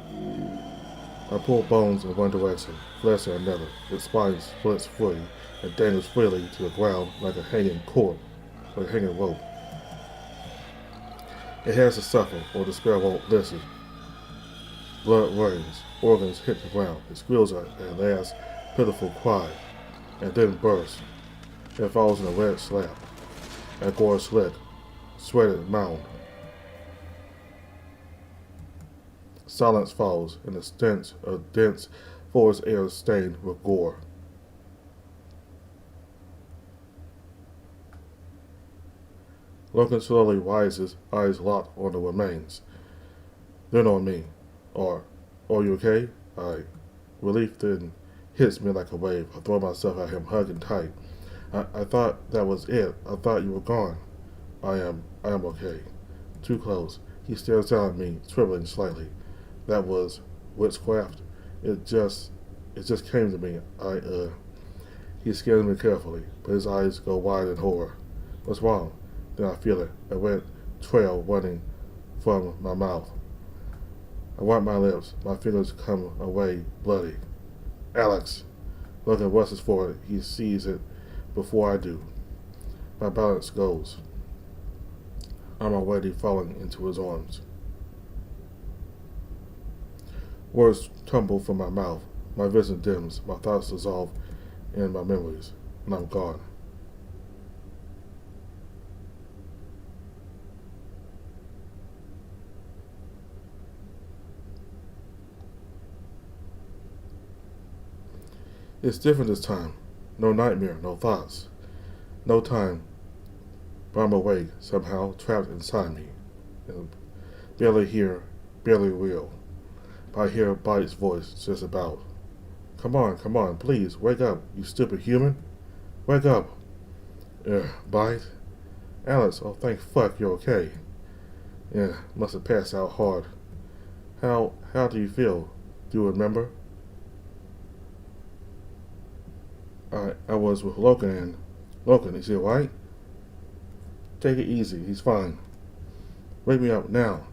I pull bones in one direction, flesh in another. Its spine splits free and dangles freely to the ground like a hanging rope. It has to suffer, or despair won't listen. Blood rains, organs hit the ground. It squeals a last pitiful cry, and then bursts. It falls in a red slap. A gore slick, sweated mound. Silence falls, and the stench of dense forest air stained with gore. Logan slowly rises, eyes locked on the remains. Then on me. Are you okay? Relief then hits me like a wave. I throw myself at him, hugging tight. I thought that was it. I thought you were gone. I am okay. Too close. He stares down at me, trembling slightly. That was witchcraft. It just it just came to me. He scans me carefully, but his eyes go wide in horror. What's wrong? Then I feel it, a red trail running from my mouth. I wipe my lips. My fingers come away bloody. Alex! Logan rushes forward. He sees it before I do. My balance goes. I'm already falling into his arms. Words tumble from my mouth. My vision dims. My thoughts dissolve in my memories. And I'm gone. It's different this time. No nightmare, no thoughts. No time. But I'm awake, somehow, trapped inside me. And barely here, barely real. But I hear Bite's voice just about. Come on, please, wake up, you stupid human. Wake up. Bite? Alice, oh thank fuck you're okay. Yeah, must have passed out hard. How do you feel? Do you remember? I was with Logan and Logan, is he alright? Take it easy, he's fine. Wake me up now.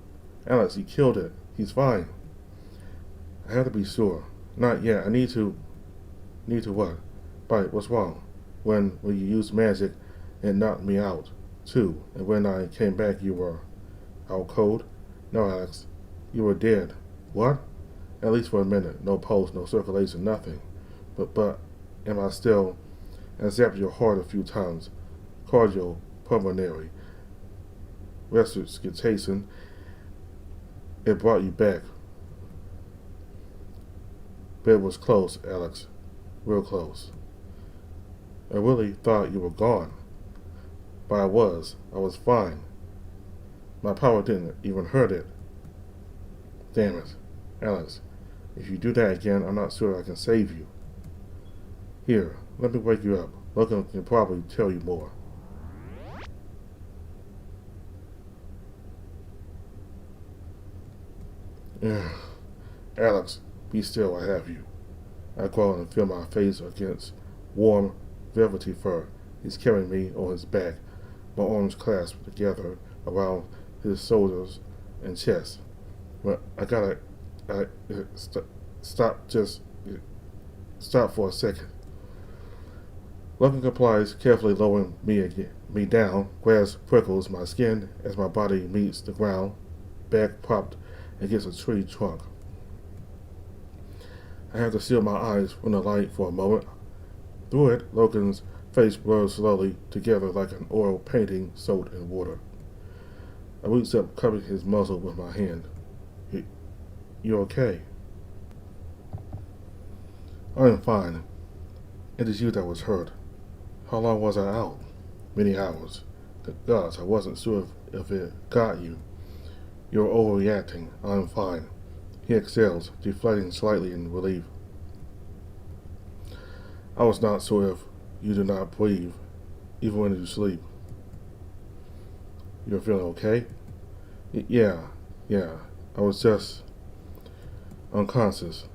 Alex, he killed it. He's fine. I have to be sure. Not yet. I need to what? Bite, what's wrong? When you used magic and knocked me out, too. And when I came back you were out cold? No, Alex. You were dead. What? At least for a minute. No pulse, no circulation, nothing. But am I still? I zapped your heart a few times. Cardiopulmonary. Resuscitation. It brought you back. But it was close, Alex. Real close. I really thought you were gone. But I was. I was fine. My power didn't even hurt it. Damn it. Alex, if you do that again, I'm not sure I can save you. Here, let me wake you up. Logan can probably tell you more. Alex, be still, I have you. I groan and feel my face against warm, velvety fur. He's carrying me on his back, my arms clasped together around his shoulders and chest. But stop for a second. Logan complies, carefully lowering me down. Grass prickles my skin as my body meets the ground, back propped against a tree trunk. I have to seal my eyes from the light for a moment. Through it, Logan's face blurs slowly together like an oil painting soaked in water. I reach up, covering his muzzle with my hand. You're okay? I'm fine. It is you that was hurt. How long was I out? Many hours. Gosh, I wasn't sure if it got you. You're overreacting. I'm fine. He exhales, deflating slightly in relief. I was not sure if you do not breathe, even when you sleep. You're feeling okay? Yeah. I was just unconscious.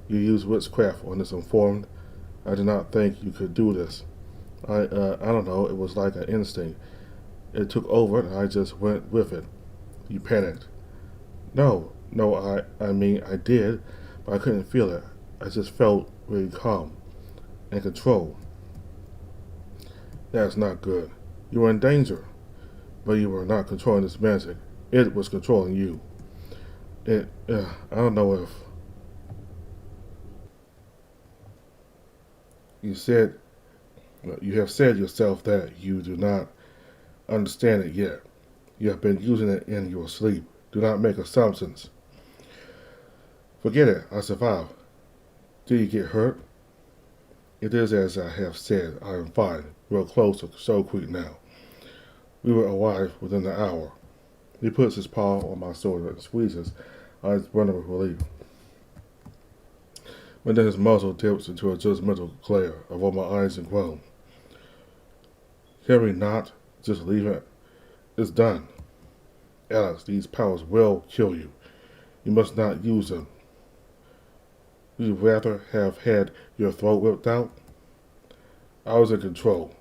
You used witchcraft on this informed. I did not think you could do this. I don't know, it was like an instinct. It took over and I just went with it. You panicked. No, I mean, I did, but I couldn't feel it. I just felt really calm and control. That's not good. You were in danger, but you were not controlling this magic. It was controlling you. I don't know if you have said yourself that you do not understand it yet. You have been using it in your sleep. Do not make assumptions. Forget it. I survived. Did you get hurt? It is as I have said. I am fine. We are close to Soulcreek now. We will arrive within an hour. He puts his paw on my shoulder and squeezes, eyes burning with relief. But then his muzzle dips into a judgmental glare over my eyes and groan. Can we not just leave it? It's done. Alex, these powers will kill you. You must not use them. Would you rather have had your throat ripped out? I was in control.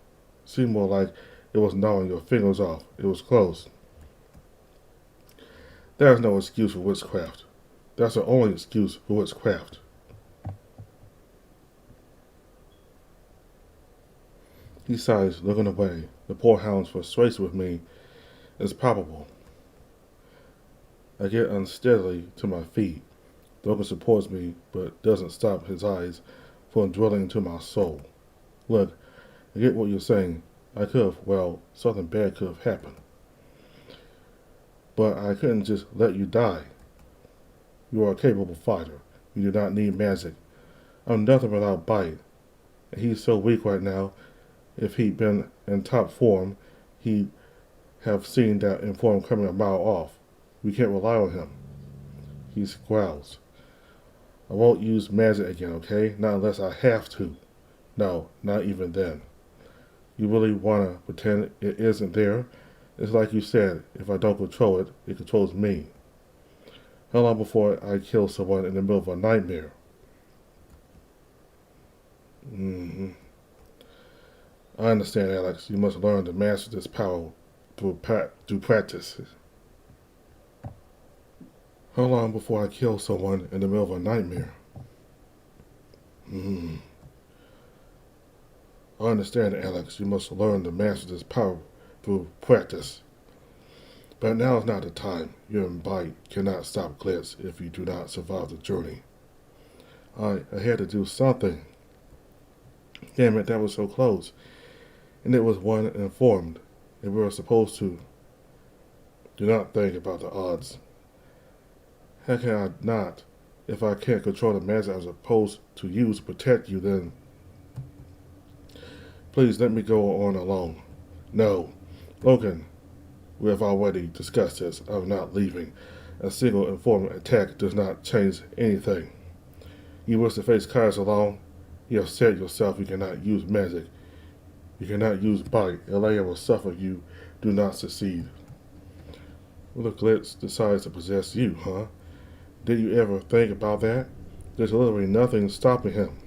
Seemed more like it was gnawing your fingers off. It was close. There is no excuse for witchcraft. That's the only excuse for witchcraft. He sighs, looking away. The poor hound's frustration with me is palpable. I get unsteadily to my feet. Logan supports me, but doesn't stop his eyes from drilling into my soul. Look, I get what you're saying. Something bad could have happened. But I couldn't just let you die. You are a capable fighter. You do not need magic. I'm nothing without bite. And he's so weak right now. If he'd been in top form, he'd have seen that inform coming a mile off. We can't rely on him. He growls. I won't use magic again, okay? Not unless I have to. No, not even then. You really want to pretend it isn't there? It's like you said, if I don't control it, it controls me. How long before I kill someone in the middle of a nightmare? I understand, Alex. You must learn to master this power through practice. How long before I kill someone in the middle of a nightmare? I understand, Alex. You must learn to master this power through practice. But now is not the time. Your bite cannot stop Glitz if you do not survive the journey. I had to do something. Damn it, that was so close. And it was one informed, and we were supposed to. Do not think about the odds. How can I not? If I can't control the magic I was supposed to use to protect you, then please let me go on alone. No. Logan, we have already discussed this. I'm not leaving. A single informed attack does not change anything. You wish to face Kai's alone? You have said yourself you cannot use magic. You cannot use bite. Elia will suffer if you do not succeed. What if Glitz decides to possess you, huh? Did you ever think about that? There's literally nothing stopping him.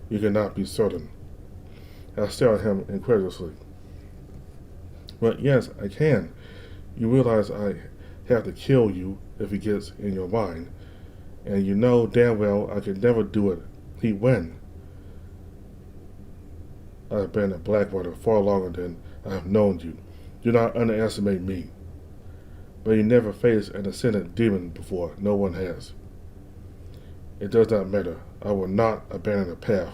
You cannot be certain. I stare at him incredulously. But yes, I can. You realize I have to kill you if he gets in your mind. And you know damn well I could never do it. He'd win. I've been a Blackwater far longer than I have known you. Do not underestimate me. But you never faced an ascendant demon before. No one has. It does not matter. I will not abandon the path.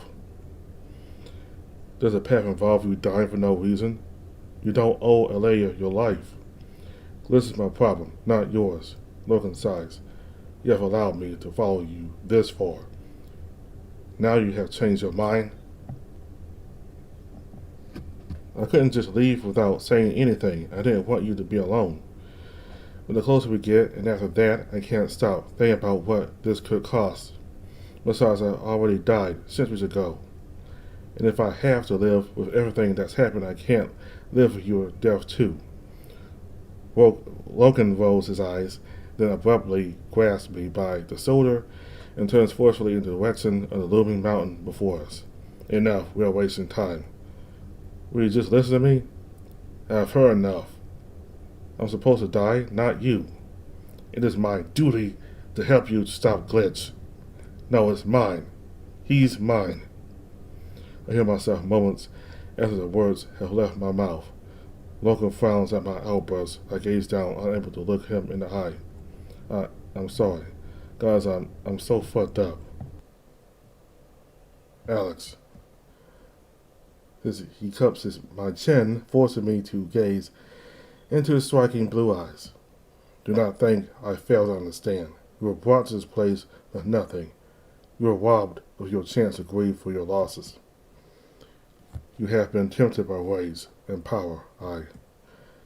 Does the path involve you dying for no reason? You don't owe Elia your life. This is my problem, not yours. Logan sighs. You have allowed me to follow you this far. Now you have changed your mind. I couldn't just leave without saying anything. I didn't want you to be alone. But the closer we get, and after that, I can't stop thinking about what this could cost. Besides, I already died centuries ago. And if I have to live with everything that's happened, I can't live with your death too. Logan rolls his eyes, then abruptly grasps me by the shoulder and turns forcefully in the direction of the looming mountain before us. Enough, we are wasting time. Will you just listen to me? I've heard enough. I'm supposed to die, not you. It is my duty to help you stop Glitch. No, it's mine. He's mine. I hear myself moments after the words have left my mouth. Logan frowns at my outburst. I gaze down, unable to look him in the eye. I'm sorry. Guys, I'm so fucked up. Alex. He cups my chin, forcing me to gaze into his striking blue eyes. Do not think I fail to understand. You were brought to this place with nothing. You were robbed of your chance to grieve for your losses. You have been tempted by ways and power.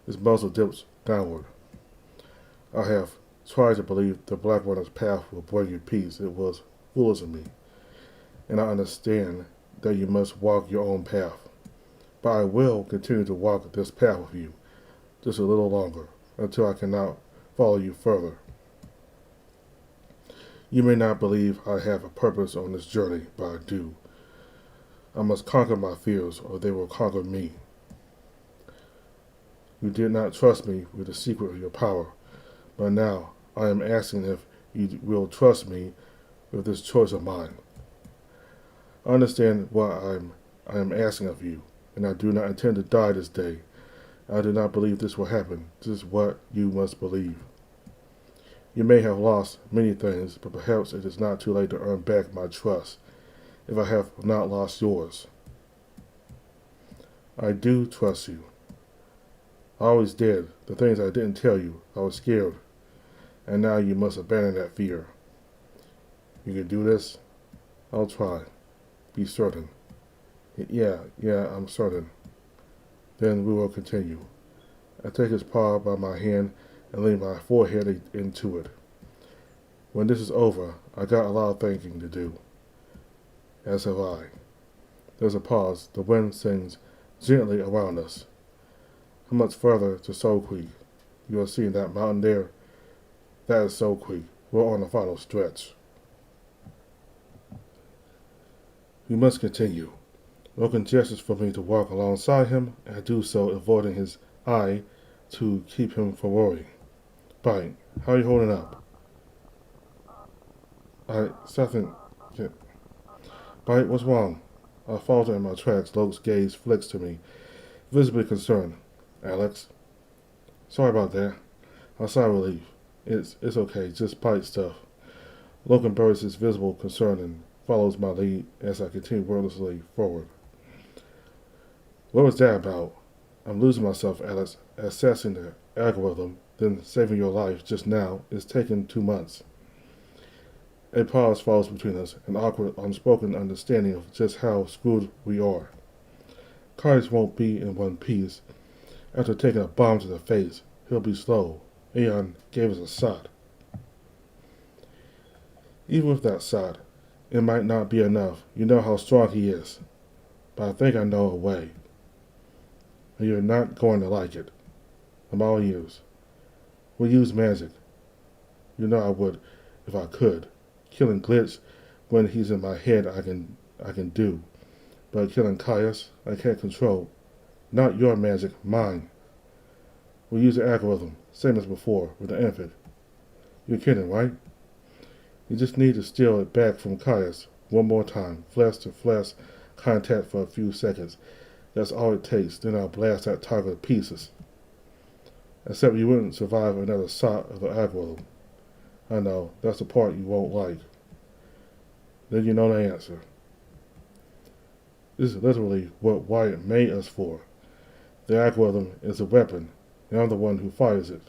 His muzzle dips downward. I have tried to believe the Blackwater's path will bring you peace. It was foolish of me. And I understand that you must walk your own path. But I will continue to walk this path with you, just a little longer, until I cannot follow you further. You may not believe I have a purpose on this journey, but I do. I must conquer my fears, or they will conquer me. You did not trust me with the secret of your power, but now I am asking if you will trust me with this choice of mine. I understand what I am asking of you, and I do not intend to die this day. I do not believe this will happen. This is what you must believe. You may have lost many things, but perhaps it is not too late to earn back my trust, if I have not lost yours. I do trust you. I always did. The things I didn't tell you, I was scared. And now you must abandon that fear. You can do this? I'll try. Be certain. Yeah, I'm certain. Then we will continue. I take his paw by my hand and lean my forehead into it. When this is over, I got a lot of thinking to do. As have I. There's a pause. The wind sings gently around us. How much further to Soulcreek? You are seeing that mountain there? That is Soulcreek. We're on the final stretch. We must continue. Logan gestures for me to walk alongside him, and I do so, avoiding his eye to keep him from worrying. Bite, how are you holding up? Something. Bite, what's wrong? I falter in my tracks. Logan's gaze flicks to me, visibly concerned. Alex. Sorry about that. I sigh relief. It's okay, just Bite stuff. Logan buries his visible concern and follows my lead as I continue wordlessly forward. What was that about? I'm losing myself, Alex. Assessing the algorithm, then saving your life just now is taking 2 months. A pause falls between us, an awkward, unspoken understanding of just how screwed we are. Cars won't be in one piece. After taking a bomb to the face, he'll be slow. Aeon gave us a shot. Even with that shot, it might not be enough. You know how strong he is. But I think I know a way. And you're not going to like it. I'm all ears. We'll use magic. You know I would if I could. Killing Glitch when he's in my head I can do. But killing Caius, I can't control. Not your magic, mine. We'll use the algorithm, same as before, with the infant. You're kidding, right? You just need to steal it back from Caius one more time, flesh to flesh contact for a few seconds. That's all it takes, then I'll blast that target to pieces. Except you wouldn't survive another shot of the algorithm. I know, that's the part you won't like. Then you know the answer. This is literally what Wyatt made us for. The algorithm is a weapon, and I'm the one who fires it.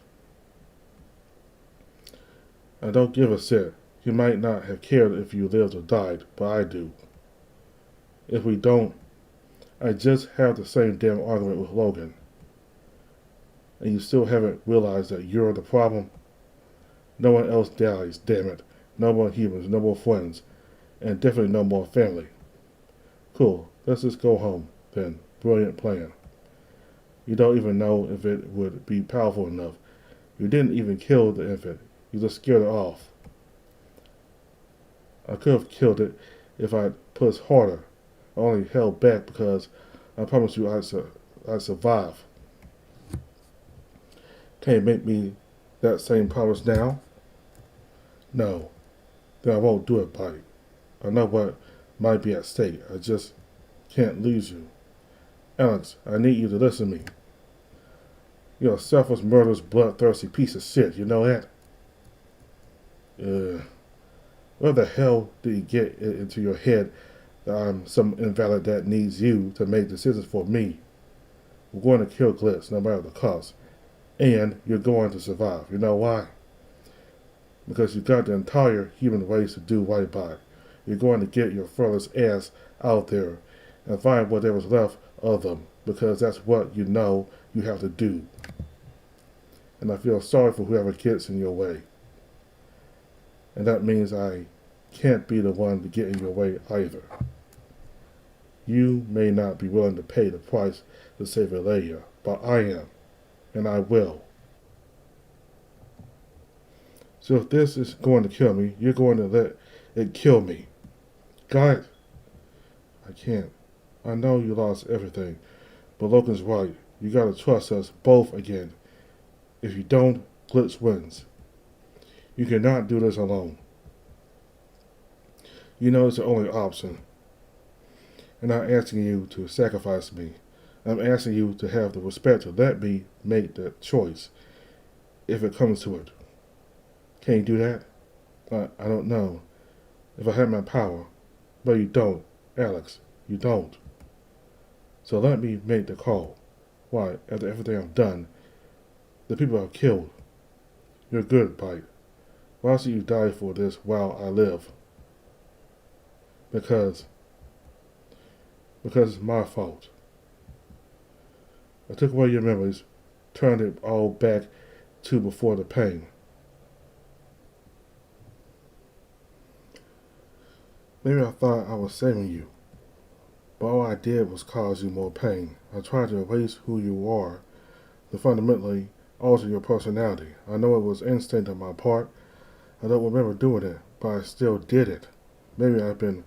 I don't give a shit. He might not have cared if you lived or died, but I do. If we don't, I just have the same damn argument with Logan. And you still haven't realized that you're the problem? No one else dies, damn it. No more humans, no more friends, and definitely no more family. Cool, let's just go home, then. Brilliant plan. You don't even know if it would be powerful enough. You didn't even kill the infant. You just scared it off. I could have killed it if I'd pushed harder. I only held back because I promised you I'd survive. Can you make me that same promise now? No. Then I won't do it, Buddy. I know what might be at stake. I just can't lose you. Alex, I need you to listen to me. You're a selfless, murderous, bloodthirsty piece of shit. You know that? Where the hell did you get it into your head that I'm some invalid that needs you to make decisions for me? We're going to kill Glitz no matter the cost. And you're going to survive. You know why? Because you got the entire human race to do right by. You're going to get your furthest ass out there and find whatever's left of them, because that's what you know you have to do. And I feel sorry for whoever gets in your way. And that means I can't be the one to get in your way either. You may not be willing to pay the price to save Alea, but I am, and I will. So if this is going to kill me, you're going to let it kill me. Got it? I can't. I know you lost everything, but Logan's right. You gotta trust us both again. If you don't, Glitz wins. You cannot do this alone. You know it's the only option. I'm not asking you to sacrifice me. I'm asking you to have the respect to let me make that choice, if it comes to it. Can you do that? I don't know. If I had my power. But you don't, Alex. You don't. So let me make the call. Why, after everything I've done, the people I've killed, you're good, Bite. Why should you die for this while I live? Because it's my fault. I took away your memories, turned it all back to before the pain. Maybe I thought I was saving you, but all I did was cause you more pain. I tried to erase who you are, to fundamentally alter your personality. I know it was instinct on my part. I don't remember doing it, but I still did it. Maybe I've been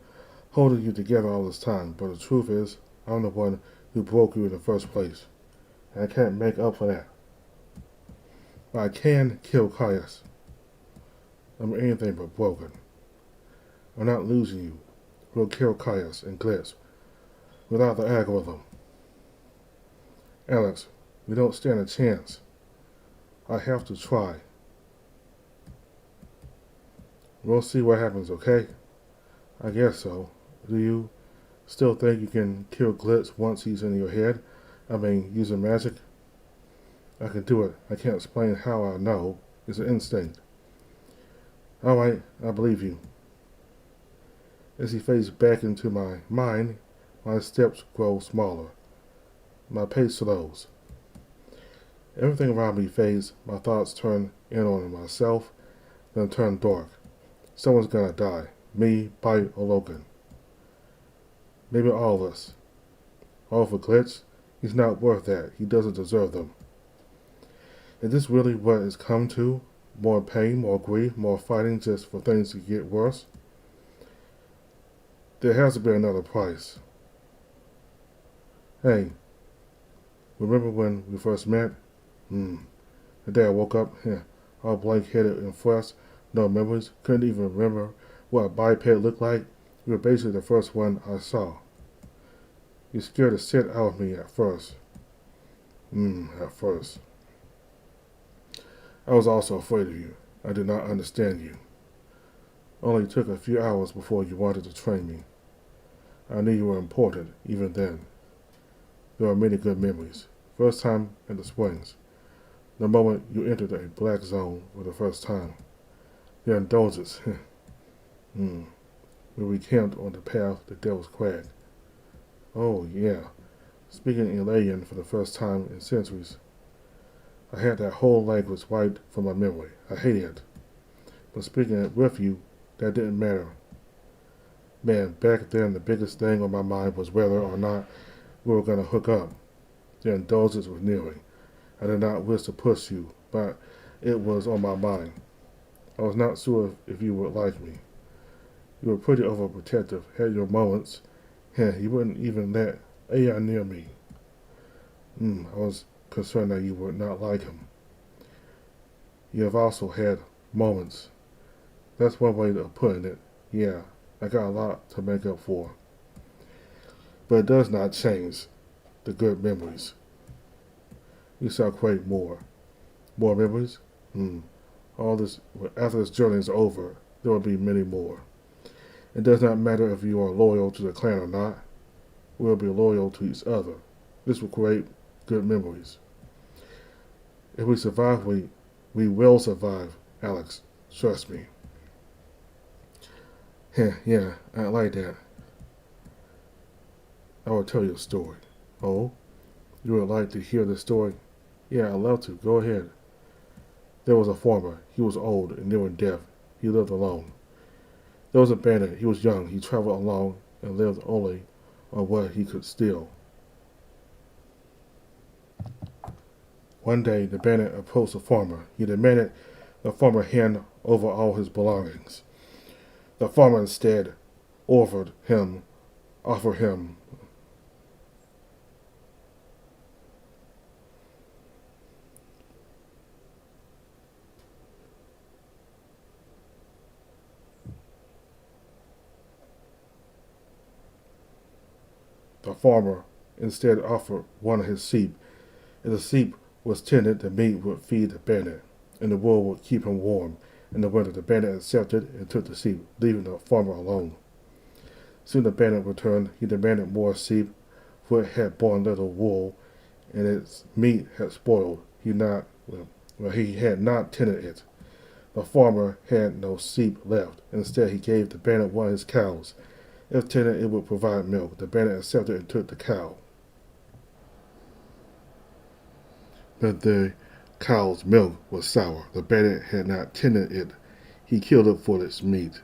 holding you together all this time, but the truth is, I'm the one who broke you in the first place. And I can't make up for that. But I can kill Caius. I'm anything but broken. I'm not losing you. We'll kill Caius and Glitz without the algorithm. Alex, we don't stand a chance. I have to try. We'll see what happens, okay? I guess so. Do you still think you can kill Glitz once he's in your head? I mean, using magic? I can do it. I can't explain how I know. It's an instinct. Alright, I believe you. As he fades back into my mind, my steps grow smaller. My pace slows. Everything around me fades. My thoughts turn in on myself, then turn dark. Someone's gonna die. Me, Bite, or Logan. Maybe all of us. All for Glitz? He's not worth that. He doesn't deserve them. Is this really what it's come to? More pain, more grief, more fighting just for things to get worse? There has to be another price. Hey, remember when we first met? The day I woke up, all blank-headed and fresh, no memories, couldn't even remember what a biped looked like. You were basically the first one I saw. You scared the shit out of me at first. At first. I was also afraid of you. I did not understand you. Only took a few hours before you wanted to train me. I knew you were important, even then. There are many good memories. First time in the Springs. The moment you entered a black zone for the first time. The indulgence. We recamped on the path to Devil's Crag. Oh, yeah. Speaking Ilalian for the first time in centuries. I had that whole language wiped from my memory. I hated it. But speaking it with you, that didn't matter. Man, back then the biggest thing on my mind was whether or not we were going to hook up. The indulgence was nearing. I did not wish to push you, but it was on my mind. I was not sure if you would like me. You were pretty overprotective, had your moments. You wouldn't even let AI near me. I was concerned that you would not like him. You have also had moments. That's one way of putting it. Yeah, I got a lot to make up for. But it does not change the good memories. You shall create more. More memories? After this journey is over, there will be many more. It does not matter if you are loyal to the clan or not. We will be loyal to each other. This will create good memories. If we survive, we will survive, Alex. Trust me. Yeah, I like that. I will tell you a story. Oh? You would like to hear the story? Yeah, I'd love to. Go ahead. There was a farmer. He was old and near death. He lived alone. There was a bandit. He was young. He traveled alone and lived only on what he could steal. One day, the bandit approached the farmer. He demanded the farmer handed over all his belongings. The farmer instead offered him the farmer instead offered one of his sheep. If the sheep was tended, the meat would feed the bandit, and the wool would keep him warm. In the winter, the bandit accepted and took the sheep, leaving the farmer alone. Soon the bandit returned. He demanded more sheep, for it had borne little wool, and its meat had spoiled. He had not tended it. The farmer had no sheep left. Instead, he gave the bandit one of his cows. If tended, it would provide milk. The bandit accepted and took the cow. But the cow's milk was sour. The bandit had not tended it. He killed it for its meat,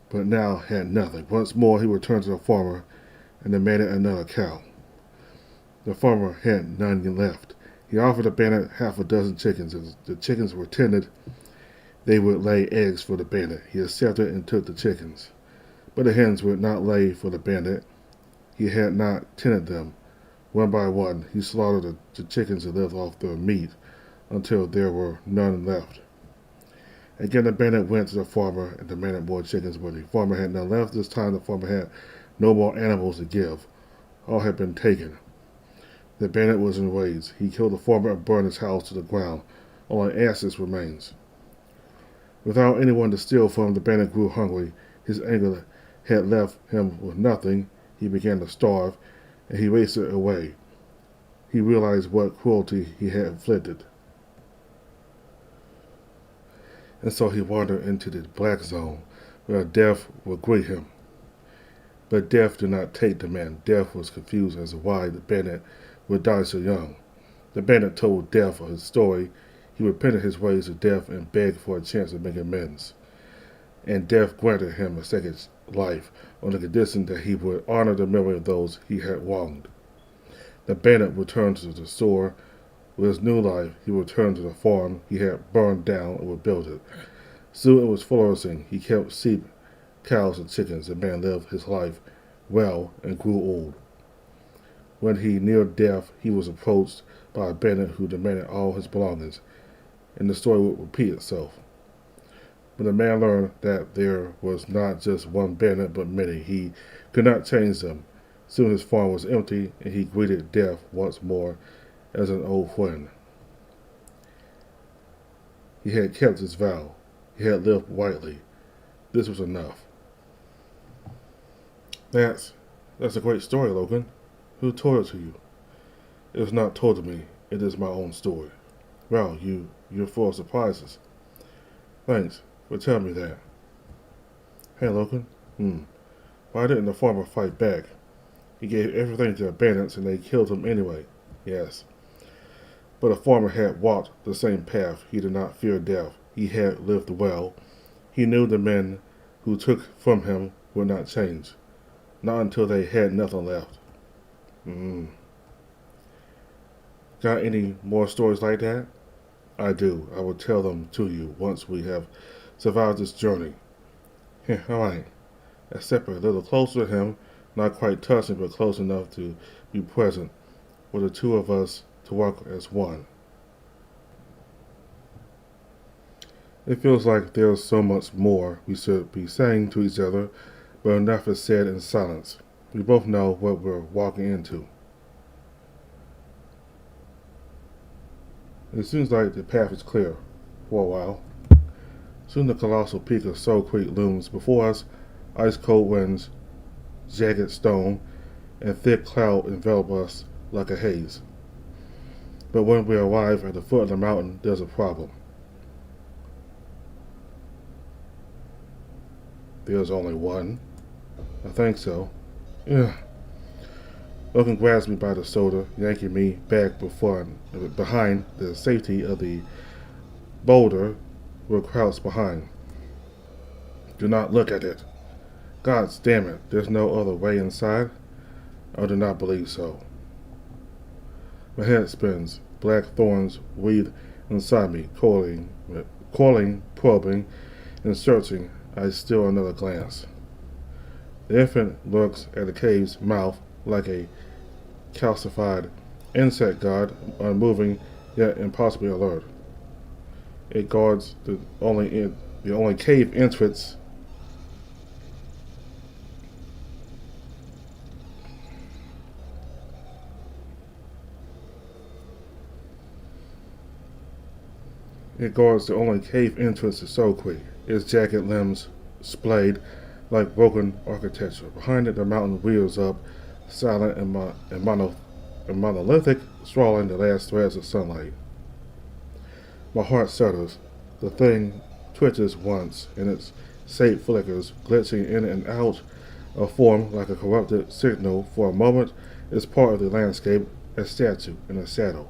but now had nothing. Once more he returned to the farmer and demanded another cow. The farmer had none left. He offered the bandit half a dozen chickens. As the chickens were tended, they would lay eggs for the bandit. He accepted and took the chickens. But the hens would not lay for the bandit. He had not tended them. One by one, he slaughtered the chickens and lived off their meat until there were none left. Again, the bandit went to the farmer and demanded more chickens, but the farmer had none left. This time, the farmer had no more animals to give. All had been taken. The bandit was enraged. He killed the farmer and burned his house to the ground. Only ashes remains. Without anyone to steal from, the bandit grew hungry. His anger had left him with nothing. He began to starve, and he wasted away. He realized what cruelty he had inflicted. And so he wandered into the black zone, where death would greet him. But death did not take the man. Death was confused as to why the bandit would die so young. The bandit told Death of his story. He repented his ways to Death and begged for a chance to make amends. And Death granted him a second life on the condition that he would honor the memory of those he had wronged. The bandit returned to the store. With his new life, he returned to the farm he had burned down and rebuilt it. Soon it was flourishing. He kept sheep, cows, and chickens. The man lived his life well and grew old. When he neared death, he was approached by a bandit who demanded all his belongings, and the story would repeat itself. When the man learned that there was not just one bandit but many, he could not change them. Soon his farm was empty, and he greeted death once more as an old friend. He had kept his vow. He had lived rightly. This was enough. That's a great story, Logan. Who told it to you? It was not told to me. It is my own story. Well, you're full of surprises. Thanks for telling me that. Hey, Logan. Why didn't the farmer fight back? He gave everything to the bandits and they killed him anyway. Yes. But the farmer had walked the same path. He did not fear death. He had lived well. He knew the men who took from him would not change. Not until they had nothing left. Got any more stories like that? I do. I will tell them to you once we have survived this journey. Alright. I stepped a little closer to him, not quite touching, but close enough to be present for the two of us to work as one. It feels like there's so much more we should be saying to each other, but enough is said in silence. We both know what we're walking into. It seems like the path is clear for a while. Soon the colossal peak of Soulcreek looms before us. Ice-cold winds, jagged stone, and thick cloud envelop us like a haze. But when we arrive at the foot of the mountain, there's a problem. There's only one. I think so. Yeah. Logan grabs me by the shoulder, yanking me back behind the safety of the boulder we're crouched behind. Do not look at it. God damn it, there's no other way inside? I do not believe so. My head spins. Black thorns weave inside me, coiling coiling, probing, and searching. I steal another glance. The infant looks at the cave's mouth like a calcified insect god, unmoving yet impossibly alert. It guards the only cave entrance. It guards the only cave entrance to Soulcreek. Its jagged limbs splayed like broken architecture. Behind it, the mountain rears up, silent and monolithic, swallowing the last threads of sunlight. My heart settles. The thing twitches once, and its shape flickers, glitching in and out of form like a corrupted signal. For a moment, it's part of the landscape, a statue in a shadow.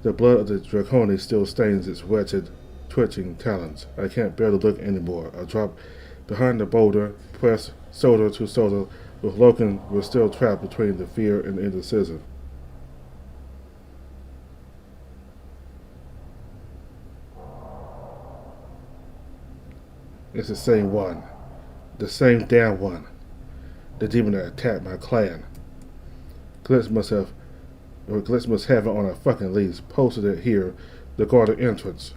The blood of the draconi still stains its wretched, twitching talons. I can't bear to look anymore. I drop behind the boulder, press shoulder to shoulder with Loken. We're still trapped between the fear and indecision. It's the same one. The same damn one. The demon that attacked my clan. Glitz must have it on a fucking lease, posted it here, the guarded entrance.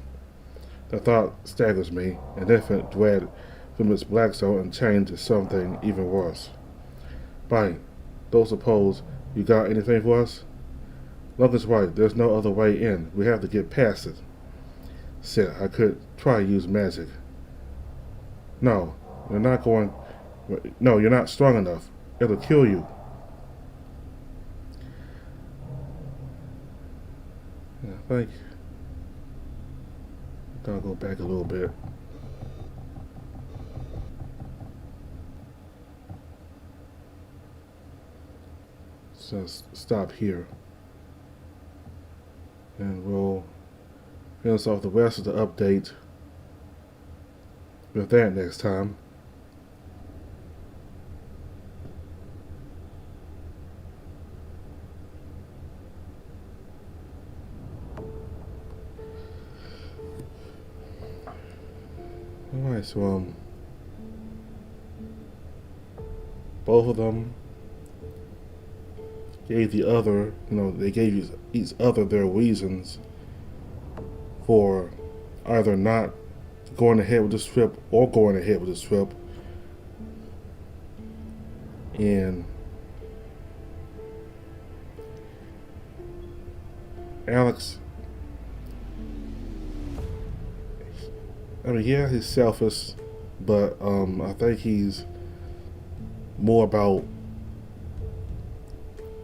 The thought staggers me, an infant dread from its black soul and chained to something even worse. Bite, don't suppose you got anything for us? Logan's right, there's no other way in. We have to get past it. Shit, I could try to use magic. No, you're not strong enough. It'll kill you. I think I'll go back a little bit. So stop here. And we'll finish off the rest of the update with that next time. Alright, so both of them gave the other, they gave each other their reasons for either not going ahead with this trip or going ahead with this trip. And Alex, yeah, he's selfish, but I think he's more about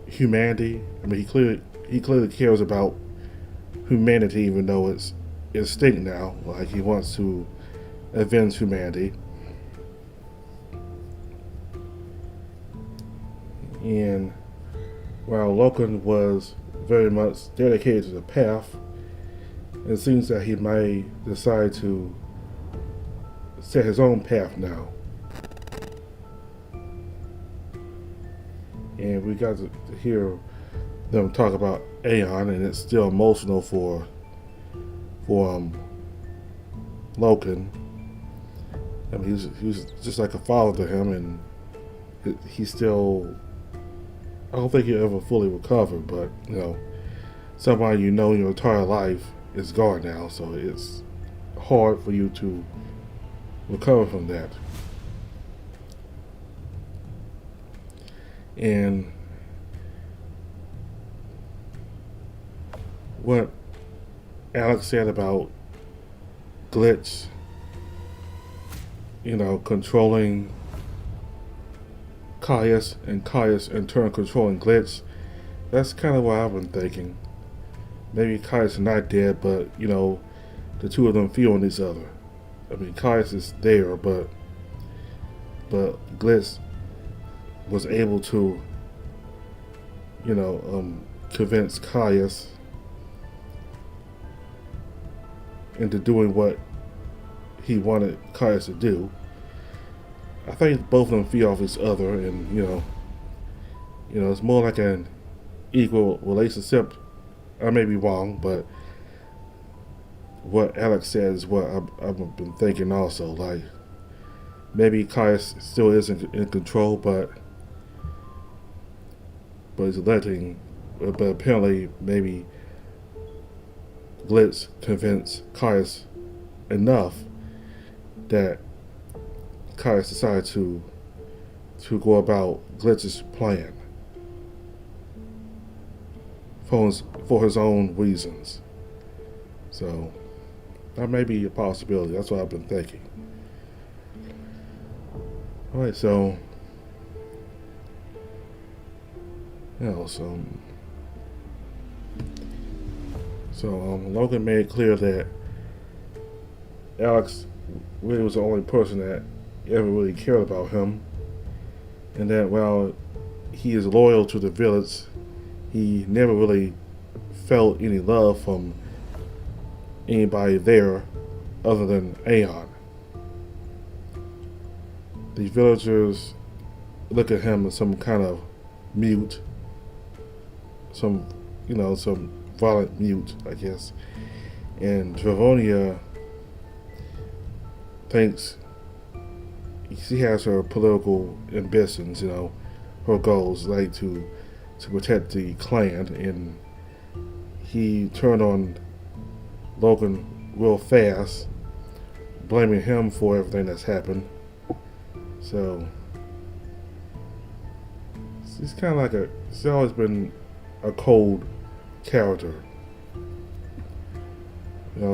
humanity. He clearly cares about humanity, even though it's extinct now. Like, he wants to avenge humanity. And while Loken was very much dedicated to the path, it seems that he may decide to set his own path now. And we got to hear them talk about Aeon, and it's still emotional for Loken. He's just like a father to him, and he's still. I don't think he'll ever fully recover, but somebody in your entire life is gone now, so it's hard for you to recover from that. And what Alex said about Glitch, controlling Caius, and Caius in turn controlling Glitch, that's kind of what I've been thinking. Maybe Caius is not dead, but the two of them feeling each other. Caius is there, but Glitz was able to, convince Caius into doing what he wanted Caius to do. I think both of them feed off each other, and it's more like an equal relationship. I may be wrong, but what Alex said is what I've been thinking also. Like, maybe Caius still isn't in control, but he's letting. But apparently, maybe Glitz convinced Caius enough that Caius decided to go about Glitz's plan for his own reasons. So that may be a possibility. That's what I've been thinking. All right, so Logan made it clear that Alex really was the only person that ever really cared about him, and that while he is loyal to the village, he never really felt any love from anybody there other than Aeon. The villagers look at him as some kind of mute, some violent mute, I guess. And Dravonia thinks she has her political ambitions, her goals, like to protect the clan, and he turned on Logan real fast, blaming him for everything that's happened. So she's kind of she's always been a cold character.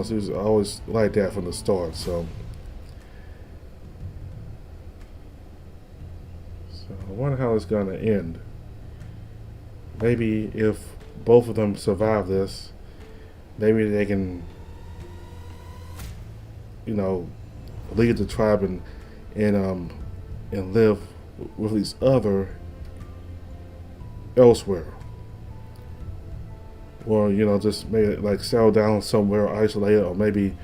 She's always like that from the start. So I wonder how it's gonna end. Maybe if both of them survive this, maybe they can, lead the tribe and live with each other elsewhere, or just maybe like settle down somewhere isolated, or maybe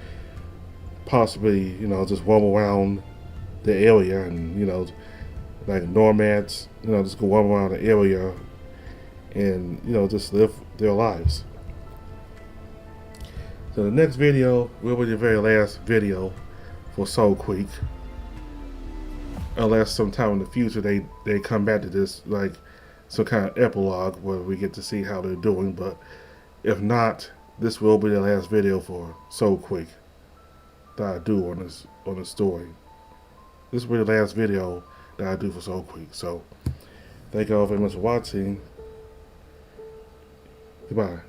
possibly just roam around the area and like nomads, just go roam around the area and just live their lives. So the next video will be the very last video for Soulcreek, unless sometime in the future they come back to this like some kind of epilogue where we get to see how they're doing. But if not, this will be the last video for Soulcreek that I do on this story. This will be the last video that I do for Soulcreek. So thank you all very much for watching. Goodbye.